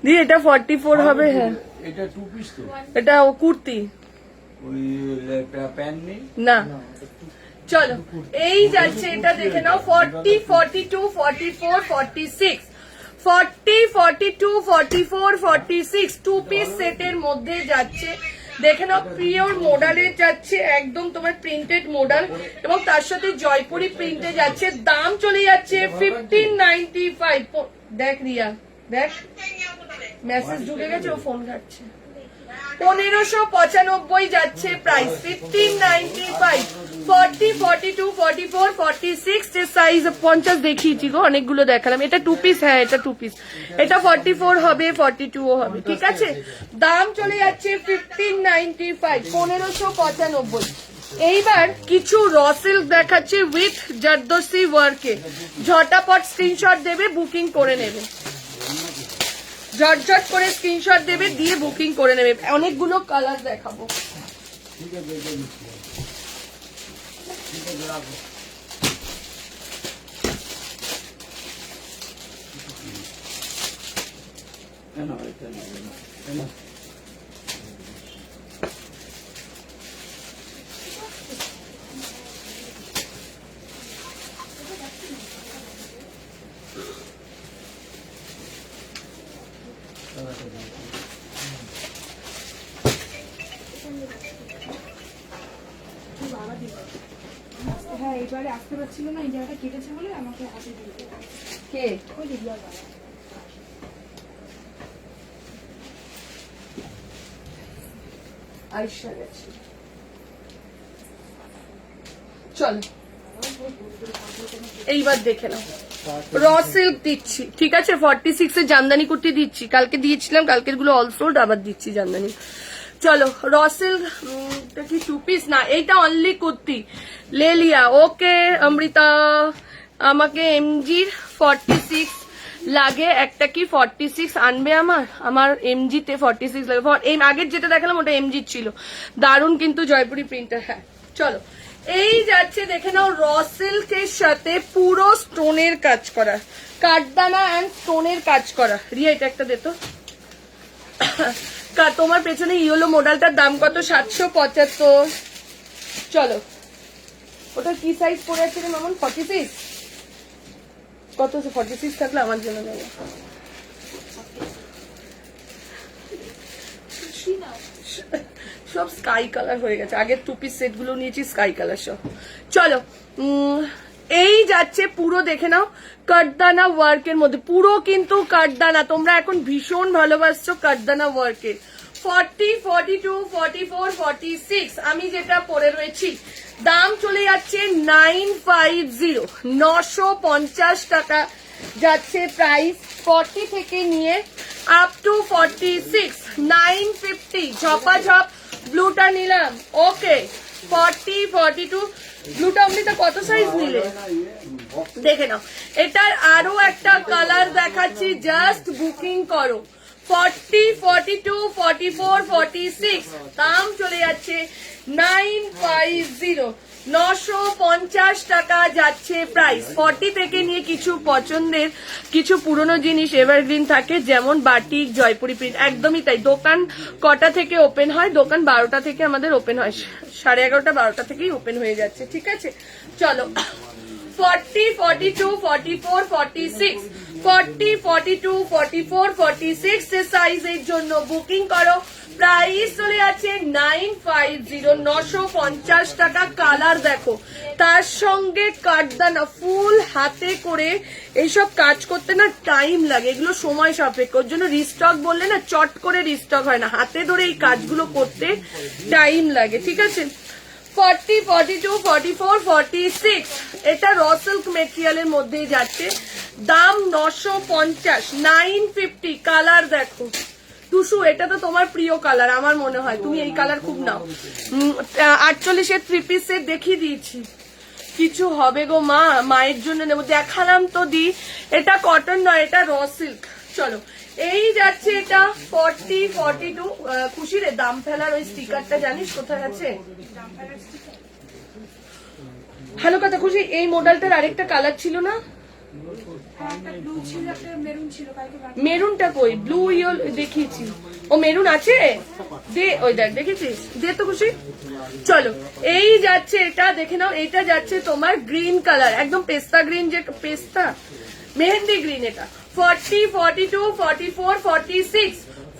দি এটা 44 হবে। হ্যাঁ এটা টু পিস তো, এটা ও কুর্তি ওই প্যান্ট নেই না। চলো এই যাচ্ছে, এটা দেখে নাও, 40, 42, 44, 46, 40, 42, 44, 46 টু পিস সেটের মধ্যে যাচ্ছে। দেখে নাও, পিওর মোডালে যাচ্ছে, একদম তোমার প্রিন্টেড মোডাল, এবং তার সাথে জয়পুরি প্রিন্টে যাচ্ছে। দাম চলে যাচ্ছে 1595। দেখ রিয়া, দেখ মেসেজ ঢুকে গেছে, ও ফোন ঘাটছে। 1595 যাচ্ছে প্রাইস, 1595। 40, 42, 44, 46 যে সাইজ 50 দেখিয়েছি গো, অনেকগুলো দেখালাম। এটা টু পিস, হ্যাঁ এটা টু পিস, এটা 44 হবে, 42 হবে, ঠিক আছে। দাম চলে যাচ্ছে 1595, 1595। এইবার কিছু র সিল্ক দেখাচ্ছে উইথ জারদোসি ওয়ার্কে, ঝটাপট স্ক্রিনশট দেবে, বুকিং করে নেবে, ঝটঝট করে স্ক্রিনশট দেবে, দিয়ে বুকিং করে নেবে। অনেকগুলো কালার দেখাবো। ঠিক আছে, এটা নিচ্ছি। ঠিক আছে, রাখো। কেন এটা নেবে না? কেন? হ্যাঁ এবারে আসতে পারছিল না, এই জায়গাটা কেটেছে বলে আমাকে হাতে দিয়ে দিল। কে ওই দিদিয়ার বাবা। আয়শা গেছে। চলো এইবার দেখে নাও, র সিল্ক দিচ্ছি, ঠিক আছে, 46 এর জামদানি কুর্তি দিচ্ছি, কালকে দিয়েছিলাম, কালকের গুলো অলসোল্ড, আবার দিচ্ছি জামদানি। চলো র সিল্ক কি টু পিস না, এইটা অনলি কুর্তি লে লিয়া। ওকে অমৃতা, আমাকে এমজির 46 লাগে, একটা কি 46 আনবে? আমার এমজিতে 46 লাগে। আগের যেটা দেখালাম ওটা এমজি ছিল, দারুণ কিন্তু জয়পুরি প্রিন্টার। হ্যাঁ চলো এই যাচ্ছে, দেখে নাও, র সিল্কের সাথে পুরো স্টোনের কাজ করা, কাঠদানা অ্যান্ড স্টোনের কাজ করা। রিয়া এটা একটা দে তো। তোমার পেছনে ইয়েলো মডেলটার দাম কত? 775। চলো ওটা কি সাইজ পড়ে আছে রে মামন? 46 কত? 46 থাকলে আমার জন্য নেবো। সব স্কাই কালার হয়ে গেছে, আগের টু পিস সেট গুলো নিয়েছি স্কাই কালার সব। চলো এই যাচ্ছে পুরো, দেখে নাও, কাঠদানা ওয়ার্কের মধ্যে, পুরো কিন্তু কাঠদানা। তোমরা এখন ভীষণ ভালোবাসছো কাঠদানা ওয়ার্কের। 40, 42, 44, 46 আমি যেটা পরে রয়েছি, দাম চলে যাচ্ছে 950, 950 টাকা যাচ্ছে প্রাইস। 40 থেকে নিয়ে আপ টু 46, 950। ঝপাঝপ ব্লুটা নিলাম, ওকে 40, 42 ব্লুটা অমৃতা কত সাইজ নিলে দেখে নাও। এটার আরো একটা কালার দেখাচ্ছি, জাস্ট বুকিং করো। 40, 42, 44, 46 দাম চলে যাচ্ছে 950, 950 টাকা যাচ্ছে প্রাইস। 40 থেকে নিয়ে কিছু পছন্দের কিছু পুরনো জিনিস এভারগ্রিন থাকে, যেমন বাটিক, জয়পুরি প্রিন্ট, একদমই তাই। দোকান কটা থেকে ওপেন হয়? দোকান 12টা থেকে আমাদের ওপেন হয়, 11:30 12টা থেকেই ওপেন হয়ে যাচ্ছে, ঠিক আছে। চলো 40, 42, 44, 46, 40, 42, 44, 46 সাইজের জন্য বুকিং করো। প্রাইস চলে যাচ্ছে 950, 950 টাকা। কালার দেখো, তার সঙ্গে কাটদানা ফুল হাতে করে এইসব কাজ করতে না টাইম লাগে, এগুলো সময় সাপেক্ষ, ওর জন্য রিস্টক বললে না চট করে রিস্টক হয় না, হাতে ধরে এই কাজগুলো করতে টাইম লাগে, ঠিক আছে। 40, 42, 44, 46 এটা র সিল্ক মেটেরিয়ালের মধ্যেই যাচ্ছে, দাম 950, 950। কালার দেখো টুসু, এটা তো তোমার প্রিয় কালার আমার মনে হয়, তুমি এই কালার খুব নাও। 48 3 পিস সেট দেখিয়ে দিয়েছি, কিছু হবে গো মা, মায়ের জন্য নেবো, দেখালাম তো দি। এটা কটন নয়, এটা র সিল্ক। চলো এই যাচ্ছে এটা 40, 42। খুশি রে, দাম ফেলার ওই স্টিকারটা জানিস কোথায় আছে? ভালো কথা খুশি, এই মডেলটার আরেকটা কালার ছিল না? মেরুনটা কই? ব্লু ইয়েলো দেখিয়েছি, ও মেরুন আছে, দে ওই দেখ, দেখেছিস, দে তো খুশি। চলো এই যাচ্ছে এটা, দেখে নাও, এটা যাচ্ছে তোমার গ্রিন কালার, একদম পেস্তা গ্রিন, যে পেস্তা মেহেন্দি গ্রিন। এটা 40, 42, 44, 46,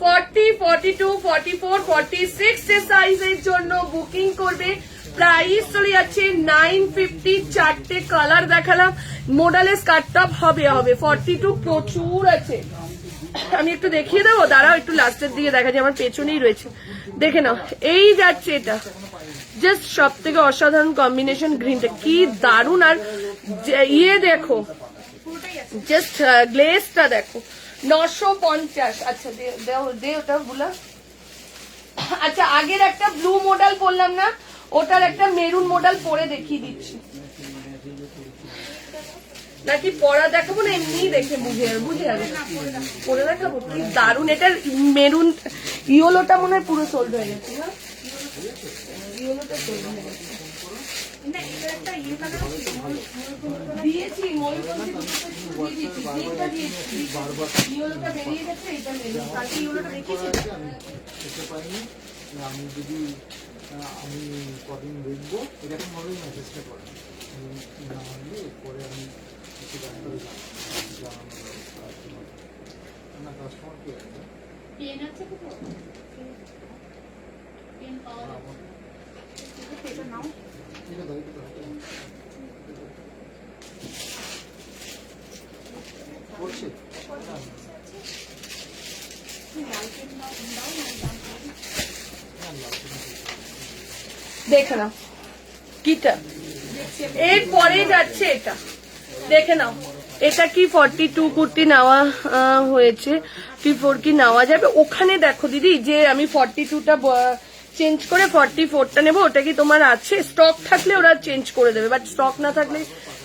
40, 42, 44, 46 সাইজের জন্য বুকিং করবে। প্রাইস চলে যাচ্ছে 950, 4টে কালার দেখালাম, মডেলের স্কার্ট টপ হবে 42 প্রচুর আছে। আমি একটু দেখিয়ে দেবো, দাঁড়াও একটু লাস্টের দিকে দেখা যায়, আমার পেছনেই রয়েছে, দেখে নাও। এই যাচ্ছে এটা, জাস্ট সব থেকে অসাধারণ কম্বিনেশন, গ্রিনটা কি দারুন, আর ইয়ে দেখো, জাস্ট গ্লেজটা দেখো, 950। আচ্ছা দে ওটা বলা। আচ্ছা আগের একটা ব্লু মডেল বললাম না, ওটার একটা মেরুন মডেল পরে দেখিয়ে দিচ্ছি, নাকি পরা দেখাবো না এমনি দেখে বুঝে যাবে, পরে দেখাবো। কি দারুন, এটার মেরুন ইয়েলোটা মনে হয় পুরো সোল্ড হয়ে গেছে, না ইয়েলোটা সোল্ড হয়ে গেছে, দিয়েছি ময়ূরকণ্ঠে ইয়েলোটা বেরিয়ে গেছে, এটা মেরুন, কালকে ইয়েলোটা দেখিয়েছি। আমি যদি আমি কদিন দেখবো এরকম ভাবেই মেসেজটা করেন, না হলে পরে আমি কিছু জানানোর না কাস্টমার কে আছে, পেন আছে তো, পেন পাওয়া যাবে, এটা নাও, এটা দাও, এটা করছে দেখে নাও কিটা। এরপরে যাচ্ছে এটা, দেখে নাও, এটা কি 42 কুর্তি নেওয়া হয়েছে, 54 কি নেওয়া যাবে? ওখানে দেখো দিদি, যে আমি 42টা চেঞ্জ করে 44টা নেবো, ওটা কি তোমার আছে? স্টক থাকলে ওরা চেঞ্জ করে দেবে, বাট স্টক না থাকলে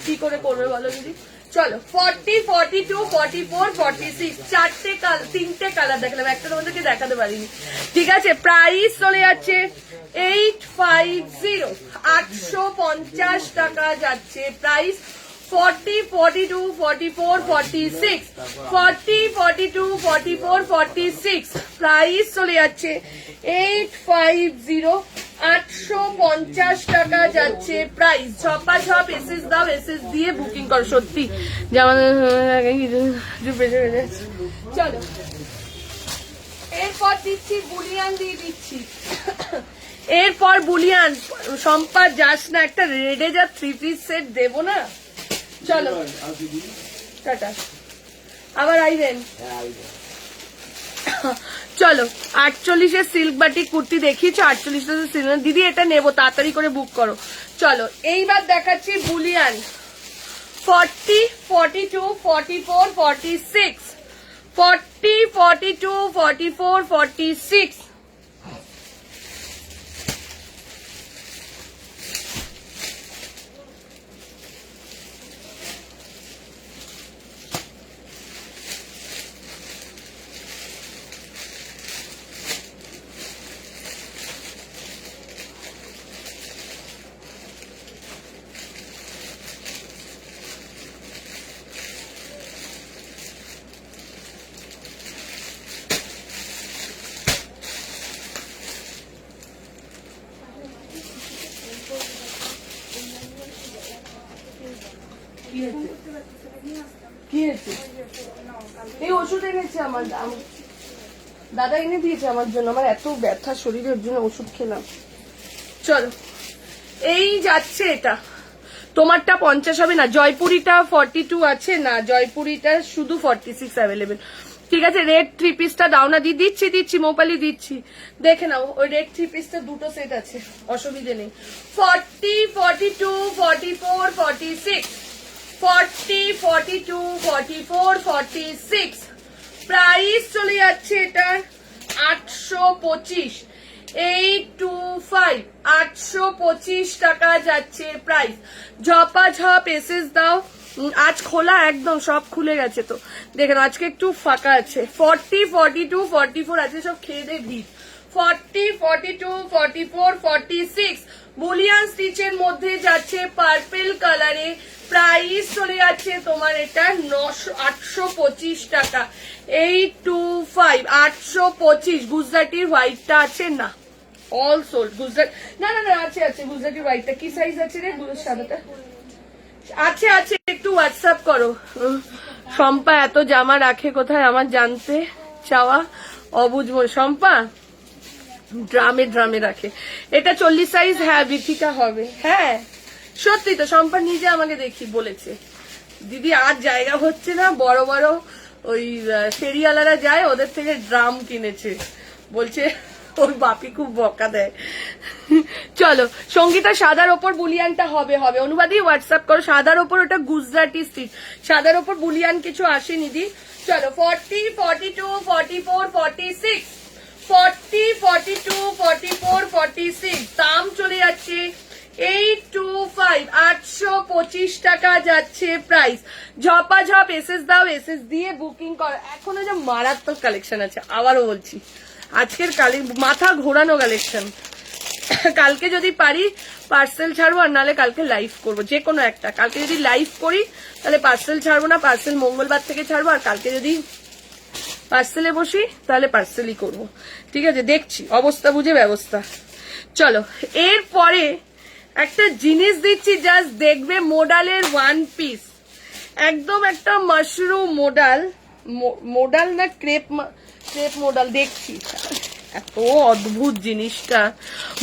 কি করে করবে বলো দিদি। চলো 40, 42, 44, 46 তিনটে কালার দেখলাম, একটা তোমাদেরকে দেখাতে পারিনি, ঠিক আছে। প্রাইস চলে যাচ্ছে 850, 850 টাকা যাচ্ছে প্রাইস। 40, 42, 44, 46, 40, 42, 44, 46 প্রাইস চলে যাচ্ছে 850, 850 টাকা যাচ্ছে প্রাইস। ঝপাঝপ এসএস দাও, এসএস দিয়ে বুকিং করো, সত্যি যে আমাদের চলো এরপর দিচ্ছি বুলিয়ান, দিয়ে দিচ্ছি এরপর বুলিয়ান। সম্পা যাস না, একটা রেডে যা 3 পিস সেট দেবো না। চলো টাটা, আবার আইবেন। চলো 48 সিল্ক বাটিক কুর্তি দেখিয়েছো, 48 সিল্ক দিদি, এটা নেবো, তাড়াতাড়ি করে বুক করো। চলো এইবার দেখাচ্ছি বুলিয়ান 40, 42, 44, 46, 40, 42, 44, 46, কি হয়েছে কি হয়েছে? এই ওষুধ এনেছে আমার দাদা এনে দিয়েছে আমার জন্য, আমার এত ব্যথা শরীরের জন্য ওষুধ খেলাম। চলো এই যাচ্ছে এটা, তোমারটা 50 হবে না, জয়পুরিটা 42 আছে না, জয়পুরিটা শুধু 46 অ্যাভেলেবেল। ঠিক আছে, রেড 3 পিসটা দাও না, দিচ্ছি মোপালি দিচ্ছি, দেখে নাও। ওই রেড 3 পিসটা দুটো সেট আছে, অসুবিধে নেই। 40, 42, 44, 46, 40, 42, 44, 46 প্রাইস চলে যাচ্ছে এটার 825, 825, 825 টাকা যাচ্ছে প্রাইস। ঝপাঝপ এসএস দাও, আজ খোলা একদম, সব খুলে গেছে তো দেখেন, আজকে একটু ফাঁকা আছে। 40, 42, 44 আছে, সব খেয়ে দে ভিড়। 40, 42, 44, 46 বুলিয়ান স্টিচের মধ্যে যাচ্ছে পার্পল কালারে, প্রাইস চলে যাচ্ছে তোমার এটা 825 টাকা। 825, 825। গুজরাটির হোয়াইটটা আছে না, অল সোল্ড। গুজরাট না না না আছে আছে, গুজরাটির হোয়াইটটা কি সাইজ আছে রে? সাদাটা আছে আছে, একটু হোয়াটসঅ্যাপ করো। শম্পা এত জামা রাখে কোথায় আমার জানতে চাওয়া অবুঝ। শম্পা ড্রামে রাখে। এটা 40 সাইজ, হ্যাঁ বিথিকা হবে, হ্যাঁ সত্যি তো, শম্পা নিজে আমাকে দেখি বলেছে, দিদি আর জায়গা হচ্ছে না, বড় বড় ওই ফেরিওয়ালারা যায়, ওদের থেকে ড্রাম কিনেছে, বলছে ওর বাপি খুব বকা দেয়। চলো সঙ্গীতা, সাদার ওপর বুলিয়ানটা হবে। অনুবাদী হোয়াটসঅ্যাপ করো, সাদার ওপর ওটা গুজরাটি স্টিচ, সাদার ওপর বুলিয়ান কিছু আসেনি দি। চলো 40, 42, 44, 46, 40, 42, 44, 46 দাম চলে যাচ্ছে 825, 825 টাকা যাচ্ছে প্রাইস। ঝপাঝপ এসএস দাও, এসএস দিয়ে বুকিং করো। এখনো যে মারাত্মক কালেকশন আছে, আবারও বলছি, আজকের মাথা ঘোরানো কালেকশন। কালকে যদি পারি পার্সেল ছাড়বো, আর নাহলে কালকে লাইভ করবো, যে কোনো একটা। কালকে যদি লাইভ করি তাহলে পার্সেল ছাড়বো না, পার্সেল মঙ্গলবার থেকে ছাড়বো, আর কালকে যদি পার্সেলে বসি তাহলে পার্সেলই করবো। ঠিক আছে, দেখছি অবস্থা বুঝে ব্যবস্থা। চলো এরপরে একটা জিনিস দিচ্ছি, জাস্ট দেখবে, মোডালের ওয়ান পিস, একদম একটা মাশরুম মোডাল না ক্রেপ মোডাল, দেখছি এত অদ্ভুত জিনিসটা।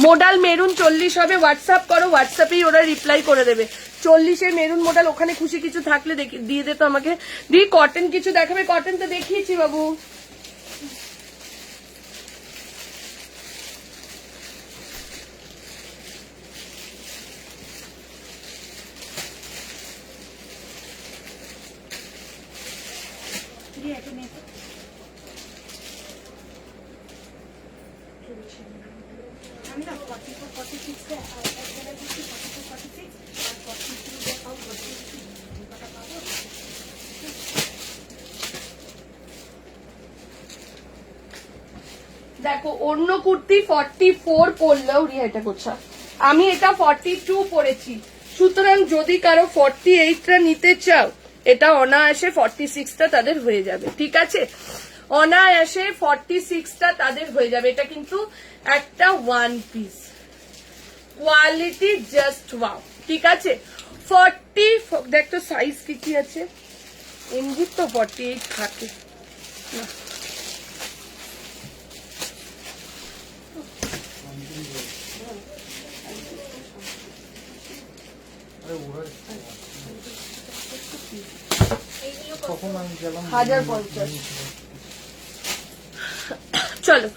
মোডাল মেরুন 40 হবে, হোয়াটসঅ্যাপ করো, হোয়াটসঅ্যাপেই ওরা রিপ্লাই করে দেবে। 40-এর মেরুন মোডাল, ওখানে খুশি কিছু থাকলে দিয়ে দে তো আমাকে। দিয়ে কটন কিছু দেখাবে, কটন তো দেখিয়েছি বাবু। আমি না 44, 46 টা আর এক জায়গায় দিচ্ছি 44, 46 আর 42 দেখাও, 42 কটা পাবো। দেখো অন্য কুর্তি 44 পরলেও রিয়া এটা করছে, আমি এটা 42 পরেছি, সুতরাং যদি কারো 48টা নিতে চাও, এটা অনায়াসে 46টা তাদের হয়ে যাবে। ঠিক আছে, অনায়াসে 46টা তাদের হয়ে যাবে। এটা কিন্তু একটা one piece, quality just wow. ঠিক আছে, 40 দেখ তো সাইজ কি আছে, এমজি তো 48 থাকে না। চলো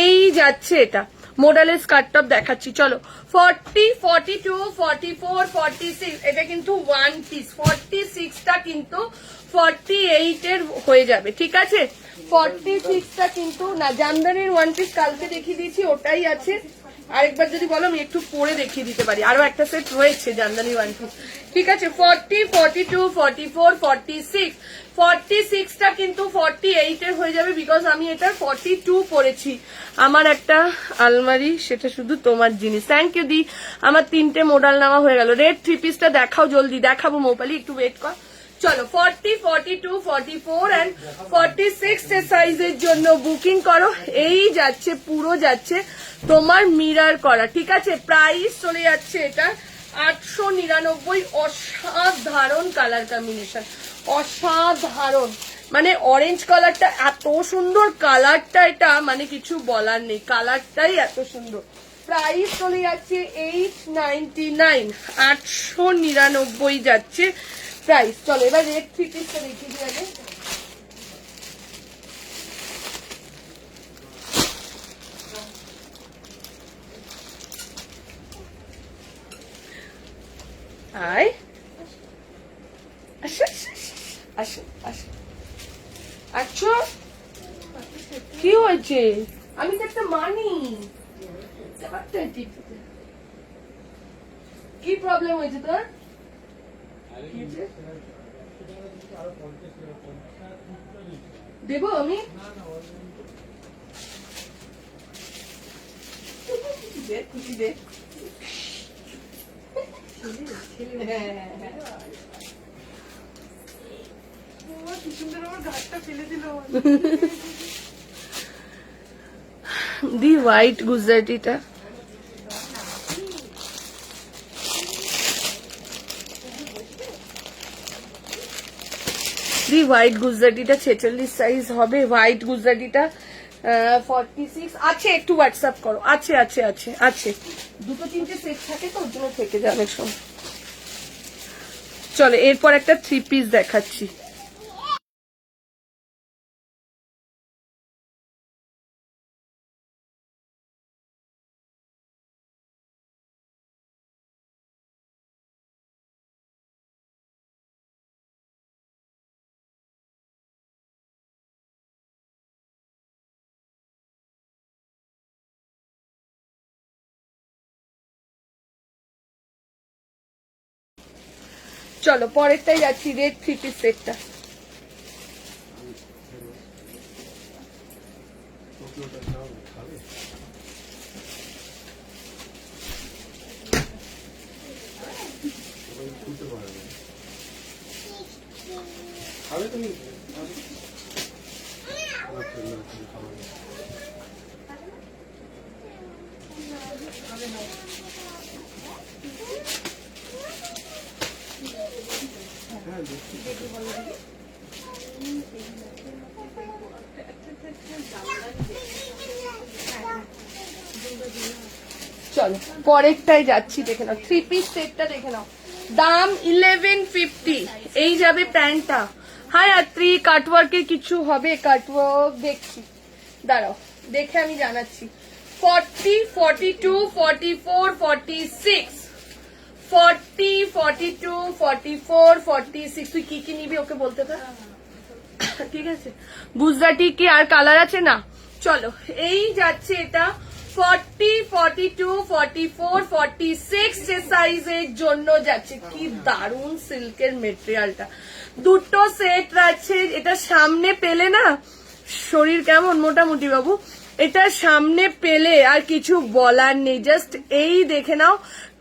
এই যাচ্ছে, এটা মোডালের স্কার্ট টপ দেখাচ্ছি। চলো 40, 42, 44, 46 এটা কিন্তু ওয়ান পিস, 46টা কিন্তু 48-এর হয়ে যাবে। ঠিক আছে, 46টা কিন্তু না, জামদানির ওয়ান পিস কালকে দেখিয়ে দিয়েছি, ওটাই আছে। আরেকবার যদি বলো আমি একটু পরে দেখিয়ে দিতে পারি, আরো একটা সেট রয়েছে জামদানি ওয়ান পিস। ঠিক আছে, 40, 42, 44, 46, 46টা কিন্তু 48-এর হয়ে যাবে, বিকজ আমি এটা 42 পরেছি। আমার একটা আলমারি, সেটা শুধু তোমার জিনিস। থ্যাংক ইউ দি, আমার 3টে মোডাল নেওয়া হয়ে গেল। রেড 3 পিসটা দেখাও, জলদি দেখাবো মোপালি, একটু ওয়েট কর। চলো 40, 42, 44 এন্ড 46 এর সাইজের জন্য বুকিং করো। এই যাচ্ছে, পুরো যাচ্ছে তোমার মিরার করা। ঠিক আছে, প্রাইস চলে যাচ্ছে এটা 899, অসাধারণ কালার কম্বিনেশন, অসাধারণ, মানে অরেঞ্জ কালারটা এত সুন্দর, কালারটা এটা মানে কিছু বলার নেই, কালারটাই এত সুন্দর। প্রাইস চলে যাচ্ছে 899, 899 যাচ্ছে প্রাইস। চলো এবার রেড 3 পিসটা দেখিয়ে দিই আগে। আয় আসো আসো আসো। আচ্ছা কি হয়েছে? আমি তো একটা মানি, কি প্রবলেম হয়েছে তোর? দেবো আমি? দে খুশি দে। দি হোয়াইট গুজরাটিটা দি হোয়াইট গুজরাটিটা 46 সাইজ হবে। হোয়াইট গুজরাটিটা 46 আছে, একটু হোয়াটসঅ্যাপ করো। আছে আছে আছে আছে, দুটো তিনটে সেট থাকে তো ওর জন্য থেকে যাবে সব। চলো এরপর একটা 3 পিস দেখাচ্ছি। চলো পরেরটাই যাচ্ছি, রেড 3 পিস সেটটা। চলো পরেরটাই যাচ্ছি, দেখে নাও 3 পিস সেটটা দেখে নাও। দাম 1150। এই যাবে প্যান্টটা। হাই আত্রি, কাটওয়ার্কের কিছু হবে? কাটওয়ার্ক দেখছি, দাঁড়াও দেখে আমি জানাচ্ছি। 40, 42, 44, 46, 40, 42, 44, 46। তুই কি কি নিবি ওকে বলতে থাক, ঠিক আছে? গুজরাটি কি আর কালার আছে? না। চলো এই যাচ্ছে এটা 40, 42, 44, 46 সাইজের জন্য যাচ্ছে। কি দারুণ সিল্কের মেটেরিয়ালটা, দুটো সেট আছে। এটা সামনে পেলে না শরীর কেমন মোটামুটি বাবু, এটা সামনে পেলে আর কিছু বলার নেই। জাস্ট এই দেখে নাও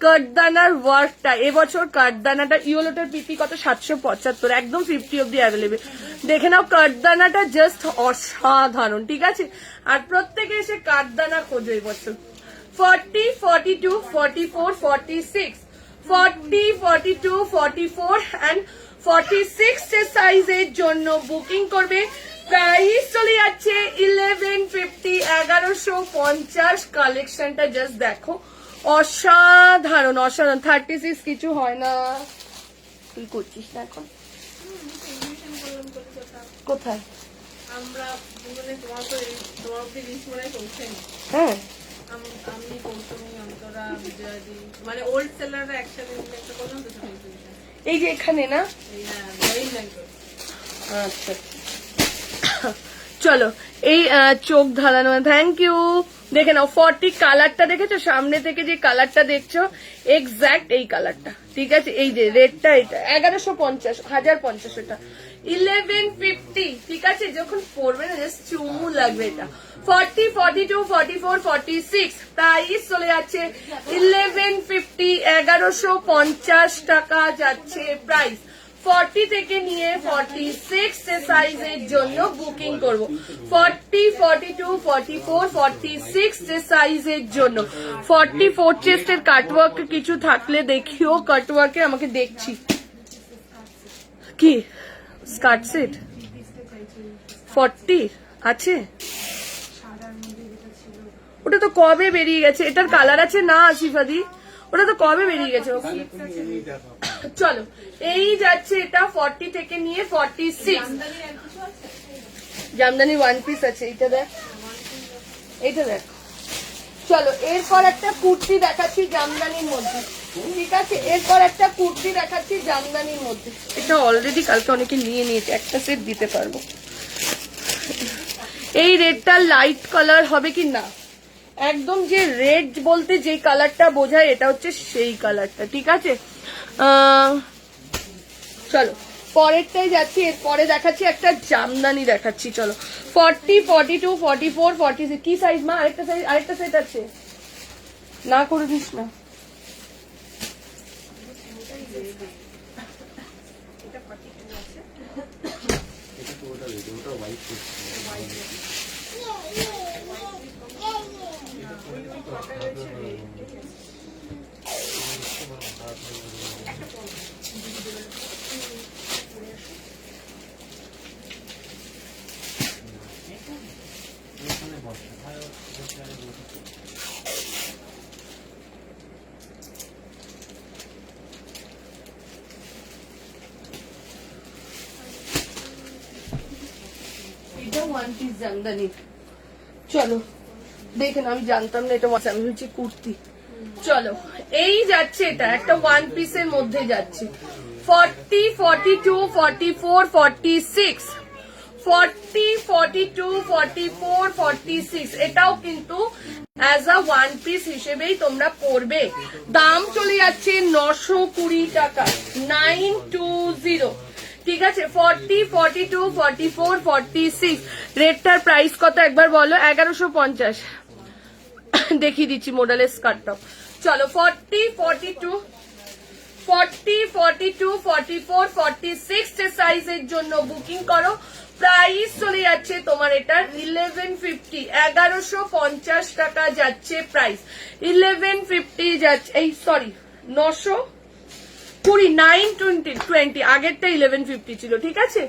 কাঠদানার ওয়ার্কটা। এবছর কাঠদানাটা ইয়েলোটার পিপি কত? 775, একদম 50 অব্দি অ্যাভেলেবেল। দেখে নাও কাঠদানাটা জাস্ট অসাধারণ, ঠিক আছে? আর প্রত্যেকে এসে কাঠদানা খোঁজো এবছর। 40, 42, 44, 46, 40, 42, 44 and 46 সাইজের জন্য বুকিং করবে। প্রাইস চলে যাচ্ছে 1150, 1150। কালেকশনটা জাস্ট দেখো, অসাধারণ অসাধারণ। 36 কিছু হয় না। তুই করছিস না এখন? কোথায়? আমরা তোমার অব্দি লিস্ট মনে পৌঁছাইনি। হ্যাঁ আমি পৌঁছানি, অন্তরা, বিজয়াদি, মানে ওল্ড সেলাররা একসাথে মিলে একটা করলাম তো সেটা exhibition। এই যে এখানে না। হ্যাঁ, জয়েন ব্যাংক। আচ্ছা চলো এই চোখ ধারানো, থ্যাংক ইউ। দেখে নাও 40 কালারটা দেখেছো? সামনে থেকে যে কালারটা দেখছো এক্স্যাক্ট এই কালারটা, ঠিক আছে? এই যে রেডটা, এটা 1150, 1050 এটা 1150, ঠিক আছে? যখন পরবে না জাস্ট চুমু লাগবে এটা। 40, 42, 44, 46 প্রাইস চলে যাচ্ছে 1150, 1150 টাকা যাচ্ছে প্রাইস। 40 থেকে নিয়ে 46 সাইজের জন্য বুকিং করব। 40, 42, 44, 46 সাইজের জন্য। 44 চেস্টের কাটওয়ার্ক কিছু থাকলে দেখিও, কাটওয়ার্কে আমাকে দেখছি। কি স্কার্ট সেট 40 আছে? ওটা তো কবে বেরিয়ে গেছে। এটার কালার আছে না আসিফাদি? ওটা তো কবে বেরিয়ে গেছে। চলো এই যাচ্ছে এটা 40 থেকে নিয়ে 46। জামদানি ওয়ান পিস আছে, এইটা দেখ, এইটা দেখ। চলো এরপর একটা কুর্তি দেখাচ্ছি জামদানির মধ্যে, ঠিক আছে? এরপর একটা কুর্তি দেখাচ্ছি জামদানির মধ্যে। এটা অলরেডি কালকে অনেকে নিয়ে নিয়েছে, একটা সেট দিতে পারবো। এই রেডটা লাইট কালার হবে কি না, একদম যে রেড বলতে যে কালারটা বোঝায় এটা হচ্ছে সেই কালারটা, ঠিক আছে? চলো পরেরটাই যাচ্ছি। এরপরে দেখাচ্ছি একটা জামদানি দেখাচ্ছি। চলো 40, 42, 44, 46 কি সাইজ মা? আরেকটা সেট আছে, না করে দিস না। এটা ওয়ান পিস জামদানি। চলো দেখেন, আমি জানতাম না এটা আমি হচ্ছে কুর্তি। চলো এই যাচ্ছে, এটা একটা ওয়ান পিসের মধ্যে যাচ্ছে। 40, 42, 44, 46, 40, 42, 44, 46 এটাও কিন্তু অ্যাজ আ ওয়ান পিস হিসেবেই তোমরা পড়বে। দাম চলে যাচ্ছে 920 টাকা, 920, ঠিক আছে? 40, 42, 44, 46 রেটটার প্রাইস কত একবার বলো? 1150। দেখিয়ে দিচ্ছি মডেলের স্কার্টটা। চলো 40, 42, 40, 42, 44, 46 সাইজের জন্য বুকিং করো। প্রাইস চলে যাচ্ছে তোমার এটা 1150, 1150 টাকা যাচ্ছে প্রাইস। 1150 যাচ্ছে, এই সরি 920, 920, আগেরটা 1150 ছিল, ঠিক আছে?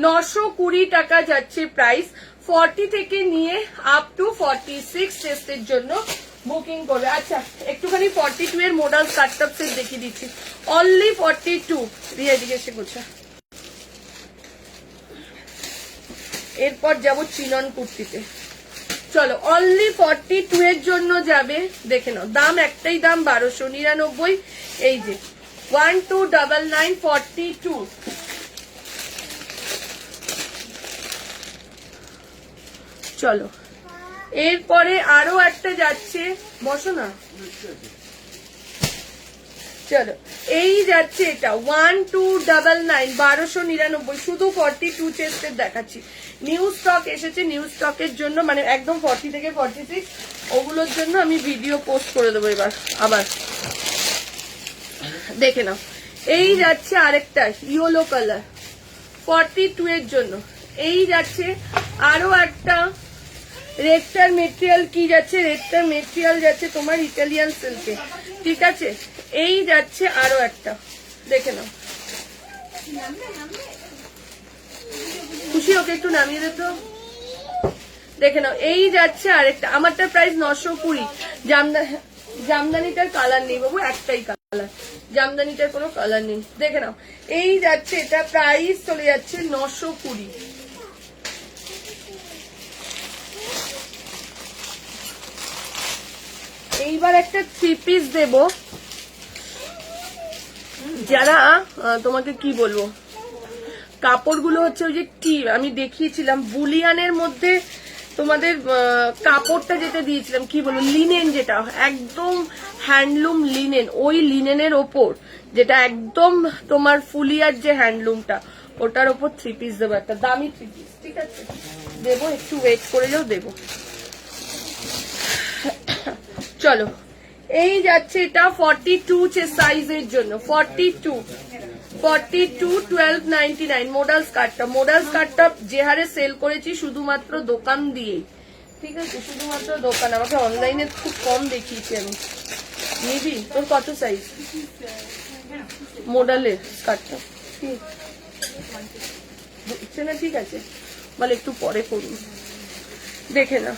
920 টাকা যাচ্ছে প্রাইস। 40 থেকে নিয়ে আপ টু 46 চেস্টের জন্য বুকিং করবে। আচ্ছা একটুখানি 42 এর মডেল স্কার্ট সেট দেখিয়ে দিচ্ছি। অনলি 42 রিয়া জিজ্ঞেস করছে। এরপর যাবো চিনন কুর্তিতে। চলো অনলি 42 এর জন্য যাবে, দেখে নাও। দাম একটাই, দাম 1299। এই যে 1299, 42। চলো এরপরে আরো একটা যাচ্ছে, বসো না। চলো এই যাচ্ছে এটা 1299, 1299, শুধু 42 চেস্টের দেখাচ্ছি। নিউ স্টক এসেছে, নিউ স্টকের জন্য মানে একদম 40 থেকে 46 ওগুলোর জন্য আমি ভিডিও পোস্ট করে দেবো এবার আবার, দেখে নাও। এই যাচ্ছে আরেকটা ইয়েলো কালার 42 এর জন্য। এই যাচ্ছে আরো একটা রেডটার মেটেরিয়াল কি যাচ্ছে, রেডটার মেটেরিয়াল যাচ্ছে তোমার ইটালিয়ান সিল্কে, ঠিক আছে? এই যাচ্ছে আরো একটা, দেখে নাও। খুশি ওকে একটু নামিয়ে দে তো, দেখে নাও। এই যাচ্ছে আরেকটা, আমারটার প্রাইস 920। জামদানিটার কালার নেই বাবু, একটাই কালার, জামদানিটার কোনো কালার নেই, দেখে নাও। এই যাচ্ছে এটা প্রাইস চলে যাচ্ছে 920। এইবার একটা 3 পিস দেব, যারা তোমাকে কি বলবো, কাপড়গুলো হচ্ছে ওই যে আমি দেখিয়েছিলাম বুলিয়ানের মধ্যে তোমাদের কাপড়টা যেটা দিয়েছিলাম কি বলবো, লিনেন, যেটা একদম হ্যান্ডলুম লিনেন, ওই লিনেনের ওপর যেটা একদম তোমার ফুলিয়ার যে হ্যান্ডলুমটা, ওটার ওপর 3 পিস দেবো, একটা দামি 3 পিস, ঠিক আছে? দেবো, একটু ওয়েট করে যাও, দেবো। চলো এই যাচ্ছে এটা 42 সাইজের জন্য, 42 42 12.99 মোডাল স্কার্টটা যে হারে সেল করেছি শুধুমাত্র দোকান দিয়েই, ঠিক আছে, শুধুমাত্র দোকান। আমাকে অনলাইনে খুব কম দেখিয়েছি আমি। নিবি? তোর কত সাইজ মোডালের স্কার্টটা? ঠিক বুঝছে না? ঠিক আছে, বলে একটু পরে করুন। দেখে না,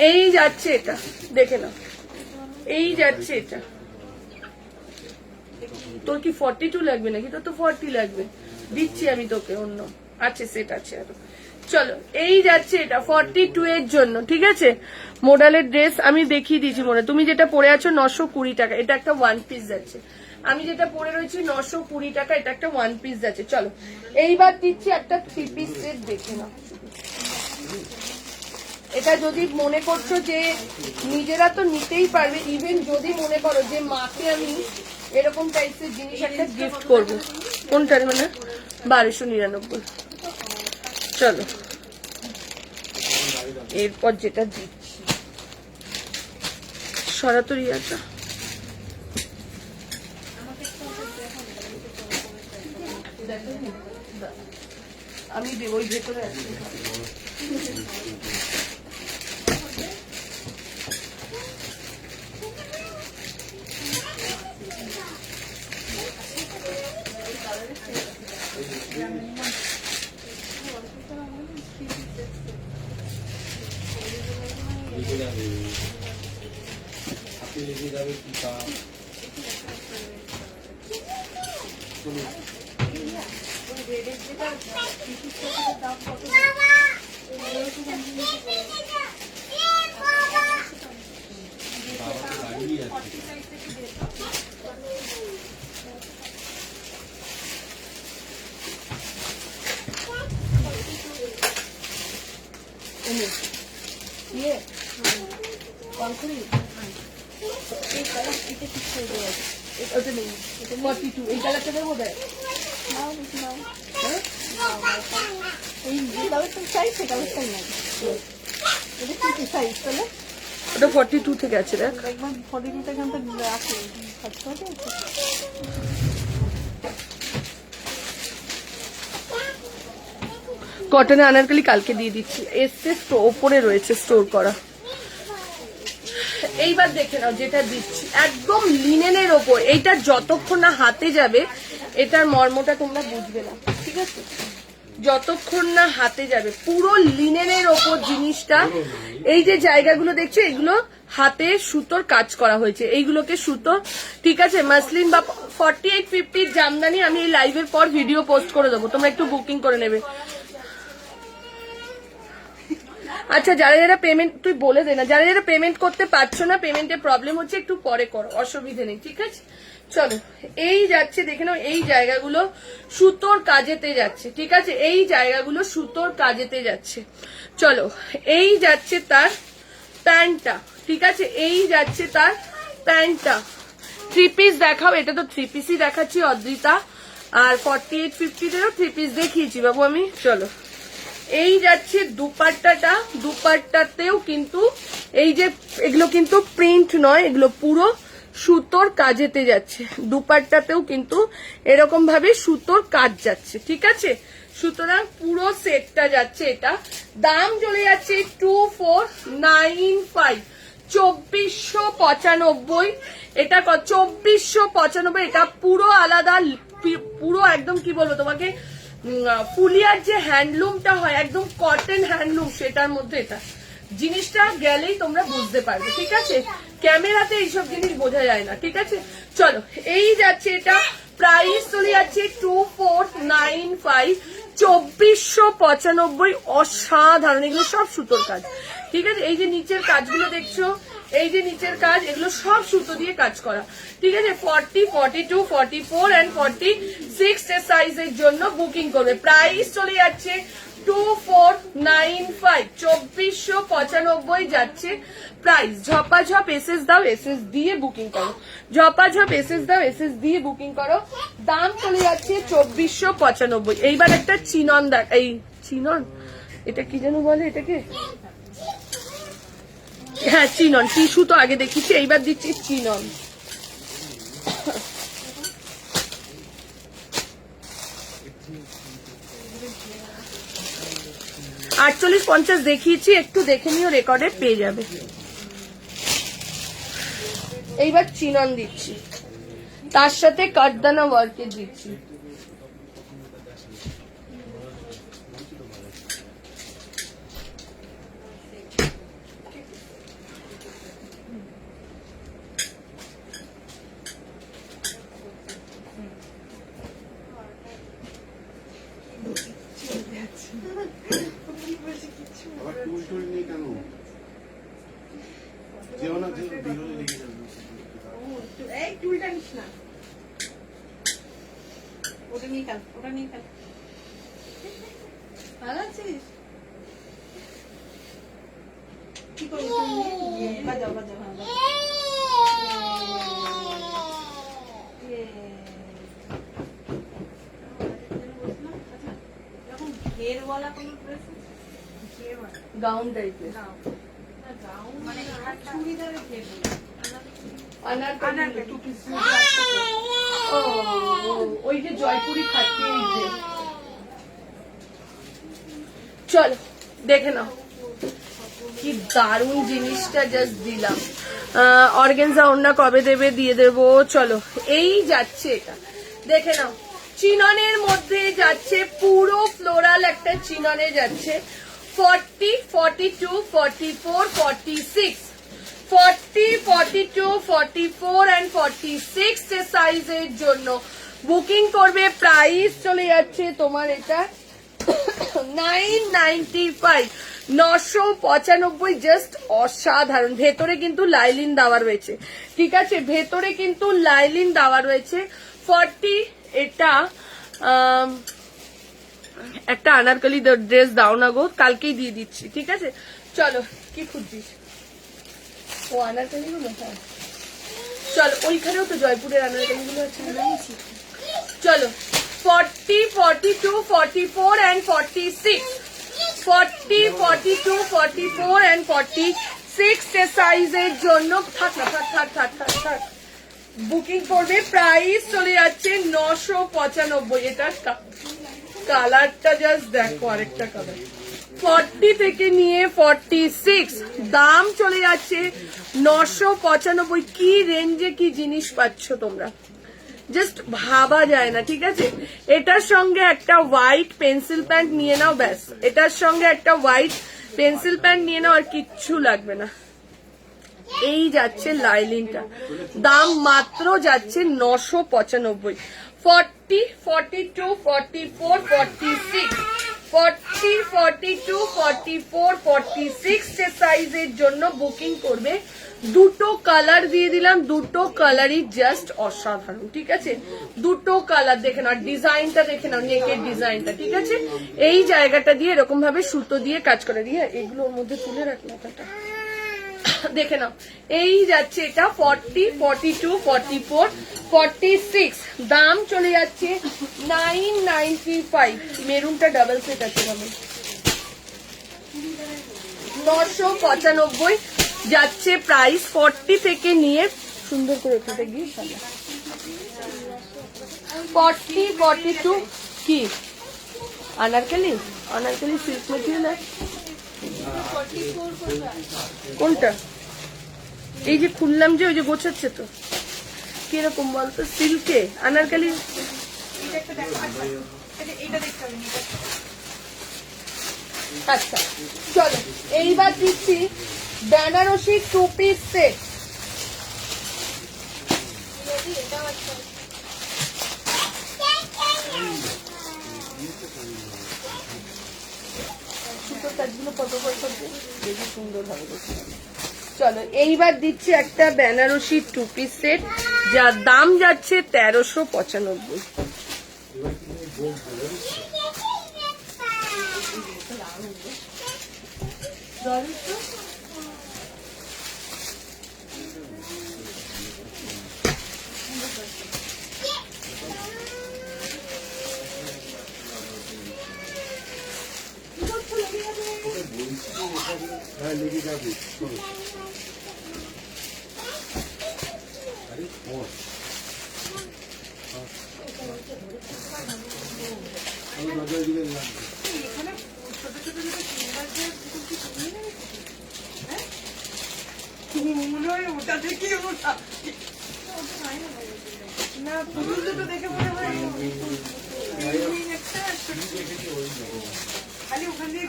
এই যাচ্ছে এটা, দেখে না, এই যাচ্ছে এটা। তোর কি 42 লাগবে নাকি? তোর তো 40 লাগবে, দিচ্ছি আমি তোকে অন্য আছে, সেট আছে আরো। চলো, এই যাচ্ছে এটা 42 এর জন্য, ঠিক আছে। মোডালের ড্রেস আমি দেখিয়ে দিয়েছি মনে। তুমি যেটা পরে আছো 920 টাকা, এটা একটা ওয়ান পিস যাচ্ছে। আমি যেটা পরে রয়েছি 920 টাকা, এটা একটা ওয়ান পিস যাচ্ছে। চলো, এইবার দিচ্ছি একটা 3 পিস সেট, দেখে নাও। এটা যদি মনে করছো যে নিজেরা তো নিতেই পারবে, ইভেন যদি মনে করো যে মাকে আমি এরকম টাইপের জিনিস একটা গিফট করবো, কোনটার মানে 1299। চলো, এরপর যেটা দিচ্ছি সরাতরি আছে, আমি দেবো ওই ভেতরে আছে। এই কালারটা দেবো, দেখ ওটা 42 থেকে আছে, দেখ। কটনে আনারকলি কালকে দিয়ে দিচ্ছি, এসছে ওপরে রয়েছে স্টোর করা। এইবার দেখে নাও যেটা দিচ্ছি, একদম লিনেনের ওপর। এইটা যতক্ষণ না হাতে যাবে এটার মর্মটা তোমরা বুঝবে না, ঠিক আছে। যতক্ষণ না হাতে যাবে, পুরো লিনেনের ওপর জিনিসটা। এই যে জায়গাগুলো দেখছো, এগুলো হাতে সুতোর কাজ করা হয়েছে, এইগুলোকে সুতো, ঠিক আছে। মাসলিন বা 4850 জামদানি আমি এই লাইভের পর ভিডিও পোস্ট করে দেবো, তোমরা একটু বুকিং করে নেবে। আচ্ছা, যারা যারা পেমেন্ট, তুই বলে দে না, যারা যারা পেমেন্ট করতে পারছো না, পেমেন্টের প্রবলেম হচ্ছে, একটু পরে করো, অসুবিধে নেই, ঠিক আছে। চলো, এই যাচ্ছে, দেখে নাও, এই জায়গাগুলো সুতোর কাজেতে যাচ্ছে, ঠিক আছে। এই জায়গাগুলো সুতোর কাজেতে যাচ্ছে। চলো, এই যাচ্ছে তার প্যান্টটা, ঠিক আছে। এই যাচ্ছে তার প্যান্টটা। 3 পিস দেখাও, এটা তো 3 পিসই দেখাচ্ছি অদ্রিতা, আর 4850-তেও 3 পিস দেখিয়েছি বাবু আমি। চলো, এই যাচ্ছে দুপাট্টাটা, দুপাট্টাতেও কিন্তু এই যে এগুলো কিন্তু প্রিন্ট নয়, এগুলো পুরো সুতোর কাজেতে যাচ্ছে। দুপাট্টাতেও কিন্তু এরকম ভাবে সুতোর কাজ যাচ্ছে, ঠিক আছে। সুতরাং পুরো সেটটা যাচ্ছে। এটা দাম চলে যাচ্ছে 2495, 2495। এটা 2495, এটা পুরো আলাদা, পুরো একদম কি বলবো তোমাকে, ফুলিয়ার যে হ্যান্ডলুমটা হয়, একদম কটন হ্যান্ডলুম, সেটার মধ্যে এটা জিনিসটা গেলেই তোমরা বুঝতে পারবে, ঠিক আছে। ক্যামেরাতে এইসব জিনিস বোঝা যায় না, ঠিক আছে। চলো, এই যাচ্ছে, এটা প্রাইস চলে যাচ্ছে 2495, 2495। অসাধারণ, এগুলো সব সুতোর কাজ, ঠিক আছে। এই যে নিচের কাজগুলো দেখছো, এই যে নিচের কাজ, এগুলো সব সুতো দিয়ে কাজ করা, ঠিক আছে। 40, 42, 44 and 46 সাইজের জন্য বুকিং করবে। প্রাইস চলে যাচ্ছে 2495, 2495 যাচ্ছে প্রাইস। ঝপাঝপ এসএস দাও, এসএস দিয়ে বুকিং করো। ঝপাঝপ এসএস দাও, এসএস দিয়ে বুকিং করো। দাম চলে যাচ্ছে 2495। এইবার একটা চিনন দেখ, এই চিনন, এটা কি যেন বলে এটাকে, হ্যাঁ চিনন। টিস্যু তো আগে দেখিছি, এইবার দিচ্ছি চিনন। 48-50 দেখিয়েছি, একটু দেখে নিও, রেকর্ডে পেয়ে যাবে। এইবার চিনন দিচ্ছি, তার সাথে কাঠদানা ওয়ার্কের দিচ্ছি। আবার টুল টুল নেই কেন? যেও না, যেও বিরলে লেগে যাবে। এই টুলটা নিস না, ওটা নিয়ে খেল, ওটা নিয়ে খেল। ভালো আছিস? কি করবি তুমি? বাজাও বাজাও, হ্যাঁ বাজাও। এরকম ঘেরওয়ালা কোনো ড্রেস আছে? ঘেরওয়ালা গাউন টাইপের, গাউন মানে চুড়িদারের ঘের আনারকলি টু পিস। ও ওই যে জয়পুরি খাটনি। চলো দেখে নাও কি দারুণ জিনিসটা জাস্ট দিলাম। অর্গানজা ওড়না কবে দেবে? দিয়ে দেবো। চলো এই যাচ্ছে, এটা দেখে নাও। চিননের মধ্যে যাচ্ছে, পুরো ফ্লোরাল একটা চিননে যাচ্ছে। 40, 42, 44, 46, 40, 42, 44 and 46 সাইজের জন্য বুকিং করবে। প্রাইস চলে যাচ্ছে তোমার এটা 995, 995, জাস্ট অসাধারণ। ভেতরে কিন্তু লাইলিন দেওয়া রয়েছে, ঠিক আছে, ভেতরে কিন্তু লাইলিন দেওয়া রয়েছে। 40, এটা একটা আনারকলি ড্রেস দাও না গো, কালকেই দিয়ে দিচ্ছি, ঠিক আছে। চলো কি খুঁজছিস? ও আনারকলি গুলো, হ্যাঁ চলো, ওইখানেও তো জয়পুরের আনারকলি গুলো আছে। চলো 40, 42, 44 and 46, 40, 42, 44 and 46 সাইজের জন্য থাক না, থাক বুকিং করবে। প্রাইস চলে যাচ্ছে 995। এটা কালারটা জাস্ট দেখো, আরেকটা কালার। 40 থেকে নিয়ে 46, দাম চলে যাচ্ছে 995। কি রেঞ্জে কি জিনিস পাচ্ছ তোমরা, জাস্ট ভাবা যায় না, ঠিক আছে। এটার সঙ্গে একটা হোয়াইট পেন্সিল প্যান্ট নিয়ে নাও, ব্যাস। এটার সঙ্গে একটা হোয়াইট পেন্সিল প্যান্ট নিয়ে নাও, আর কিচ্ছু লাগবে না। এই যাচ্ছে লাইলিনটা, দাম মাত্র যাচ্ছে 995। 40, 42, 44, 46, 40, 42, 44, 46 সাইজের জন্য বুকিং করবে। দুটো কালার দিয়ে দিলাম, দুটো কালারই জাস্ট অসাধারণ, ঠিক আছে। দুটো কালার দেখে নাও, ডিজাইনটা দেখে নাও, নেকের ডিজাইনটা, ঠিক আছে। এই জায়গাটা দিয়ে এরকম ভাবে সুতো দিয়ে কাজ করে দিয়ে এগুলোর মধ্যে তুলে রাখলাম মাথাটা, দেখে নাও। এই যাচ্ছে এটা 40, 42, 44, 46, দাম চলে যাচ্ছে 995। মেরুনটা ডাবল সেট আছে, 995 যাচ্ছে প্রাইস। 40 থেকে নিয়ে সুন্দর করে ওখানে গিয়ে 40, 42 কি আনারকলি সিল্ক মেটেরিয়াল। কোনটা? এই যে খুললাম যে, ওই যে গোছাচ্ছে তো, কিরকম বলতো? সিল্কে আনারকলি। আচ্ছা চলো, এইবার দিচ্ছি বেনারসি 2 পিস সেট। সুতোর কাজগুলো কত করে করবে, বেশি সুন্দর হবে। চলো এইবার দিচ্ছি একটা বেনারসি 2 পিস সেট, যার দাম যাচ্ছে 1395। হ্যাঁ লেগে যাবে। আরে আমি বাজারে দিকে লাগবে এখানে ছোট ছোট ছোট সিঙ্গার যে কি তুমি নেবে হ্যাঁ মনে হয় ওটা দেখি ওটা না পুরো দুটো দেখে মনে হয় একটা খালি ওখান দিয়ে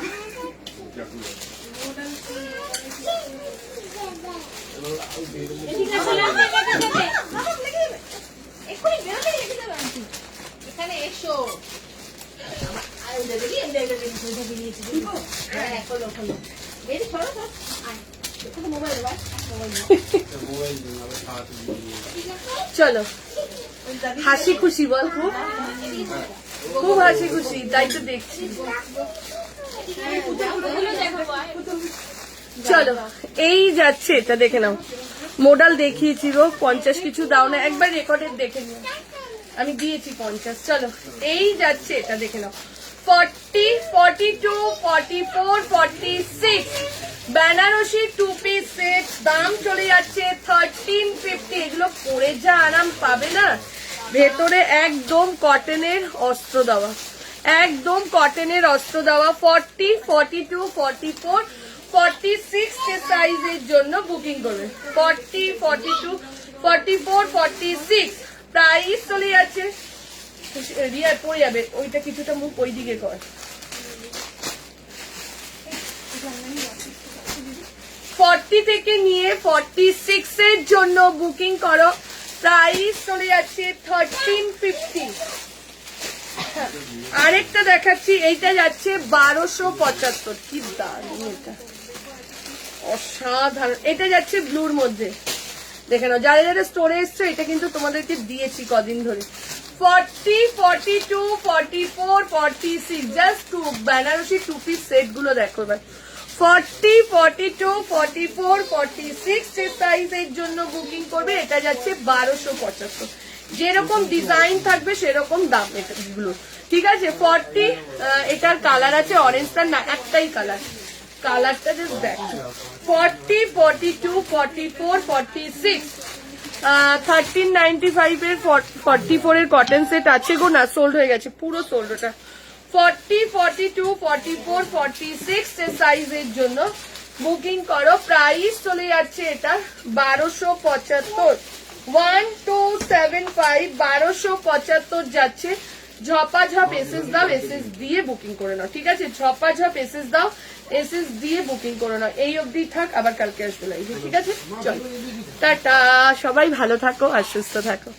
এদিকে চলে আসো, এক্ষুনি বেরোতে রেখে দেবে আন্টি। এখানে এসো। হ্যাঁ, খোলো, খোলো। বেরিয়ে সরো, সরো। আয়। এখানে মোবাইল দেবো, মোবাইল দেবো। মোবাইল দিন আবার খাওয়াতে দিয়ে চলো হাসি খুশি বল খুব খুব হাসি খুশি, তাই তো দেখছি। ওগুলো দেখাবো, আয়। চলো এই যাচ্ছে, এটা দেখে নাও। মোডাল দেখিয়েছি গো, 50 কিছু দাও না, একবার রেকর্ডের দেখে নিও। আমি দিয়েছি 50। চলো এই যাচ্ছে, এটা দেখে নাও। 40, 42, 44, 46 বেনারসি 2 পিস সেট, দাম চলে যাচ্ছে 1350। এগুলো পরে যা আরাম পাবে না, ভেতরে একদম কটনের অস্ত্র দেওয়া, একদম কটনের অস্ত্র দেওয়া। 40, 42, 44, 46 কে সাইজের জন্য বুকিং করবে। 40, 42, 44, 46 প্রাইস চলে যাচ্ছে। রিয়া পড়ে যাবে, ওইটা কিছুটা মুখ ওই দিকে কর। 40 থেকে নিয়ে 46 এর জন্য বুকিং করো, প্রাইস চলে যাচ্ছে 1350। আরেকটা দেখাচ্ছি, এইটা যাচ্ছে 1275। কি দারুণ, এটা অসাধারণ। এটা যাচ্ছে ব্লুর মধ্যে, দেখে নাও। যারা যারা স্টোরে এসছো, এটা কিন্তু তোমাদেরকে দিয়েছি কদিন ধরে। 40, 42, 44, 46 just two Banarasi 2 piece set গুলো দেখো এবার। 40, 42, 44, 46 সাইজের জন্য বুকিং করবে। এটা যাচ্ছে 1275। যেরকম ডিজাইন থাকবে সেরকম দাম এগুলো, ঠিক আছে। 40 এটার কালার আছে অরেঞ্জটা না, একটাই কালার, কালারটা জাস্ট দেখো। 40, 42, 44, 46 1395 এর 44 এর কটন সেট আছে গো, না সোল্ড হয়ে গেছে, পুরো সোল্ড ওটা। 40, 42, 44, 46 সাইজের জন্য বুকিং করো, প্রাইস চলে যাচ্ছে এটা 1275। 1275 1275 যাচ্ছে। ঝপাঝপ এসএস দাও, এসএস দিয়ে বুকিং করে নাও, ঠিক আছে। ঝপাঝপ এসএস দাও, এসএস দিয়ে বুকিং করে নাও। এই অবধি থাক, আবার কালকে আসবে লাইভে, ঠিক আছে। চলো টাটা, সবাই ভালো থাকো আর সুস্থ থাকো।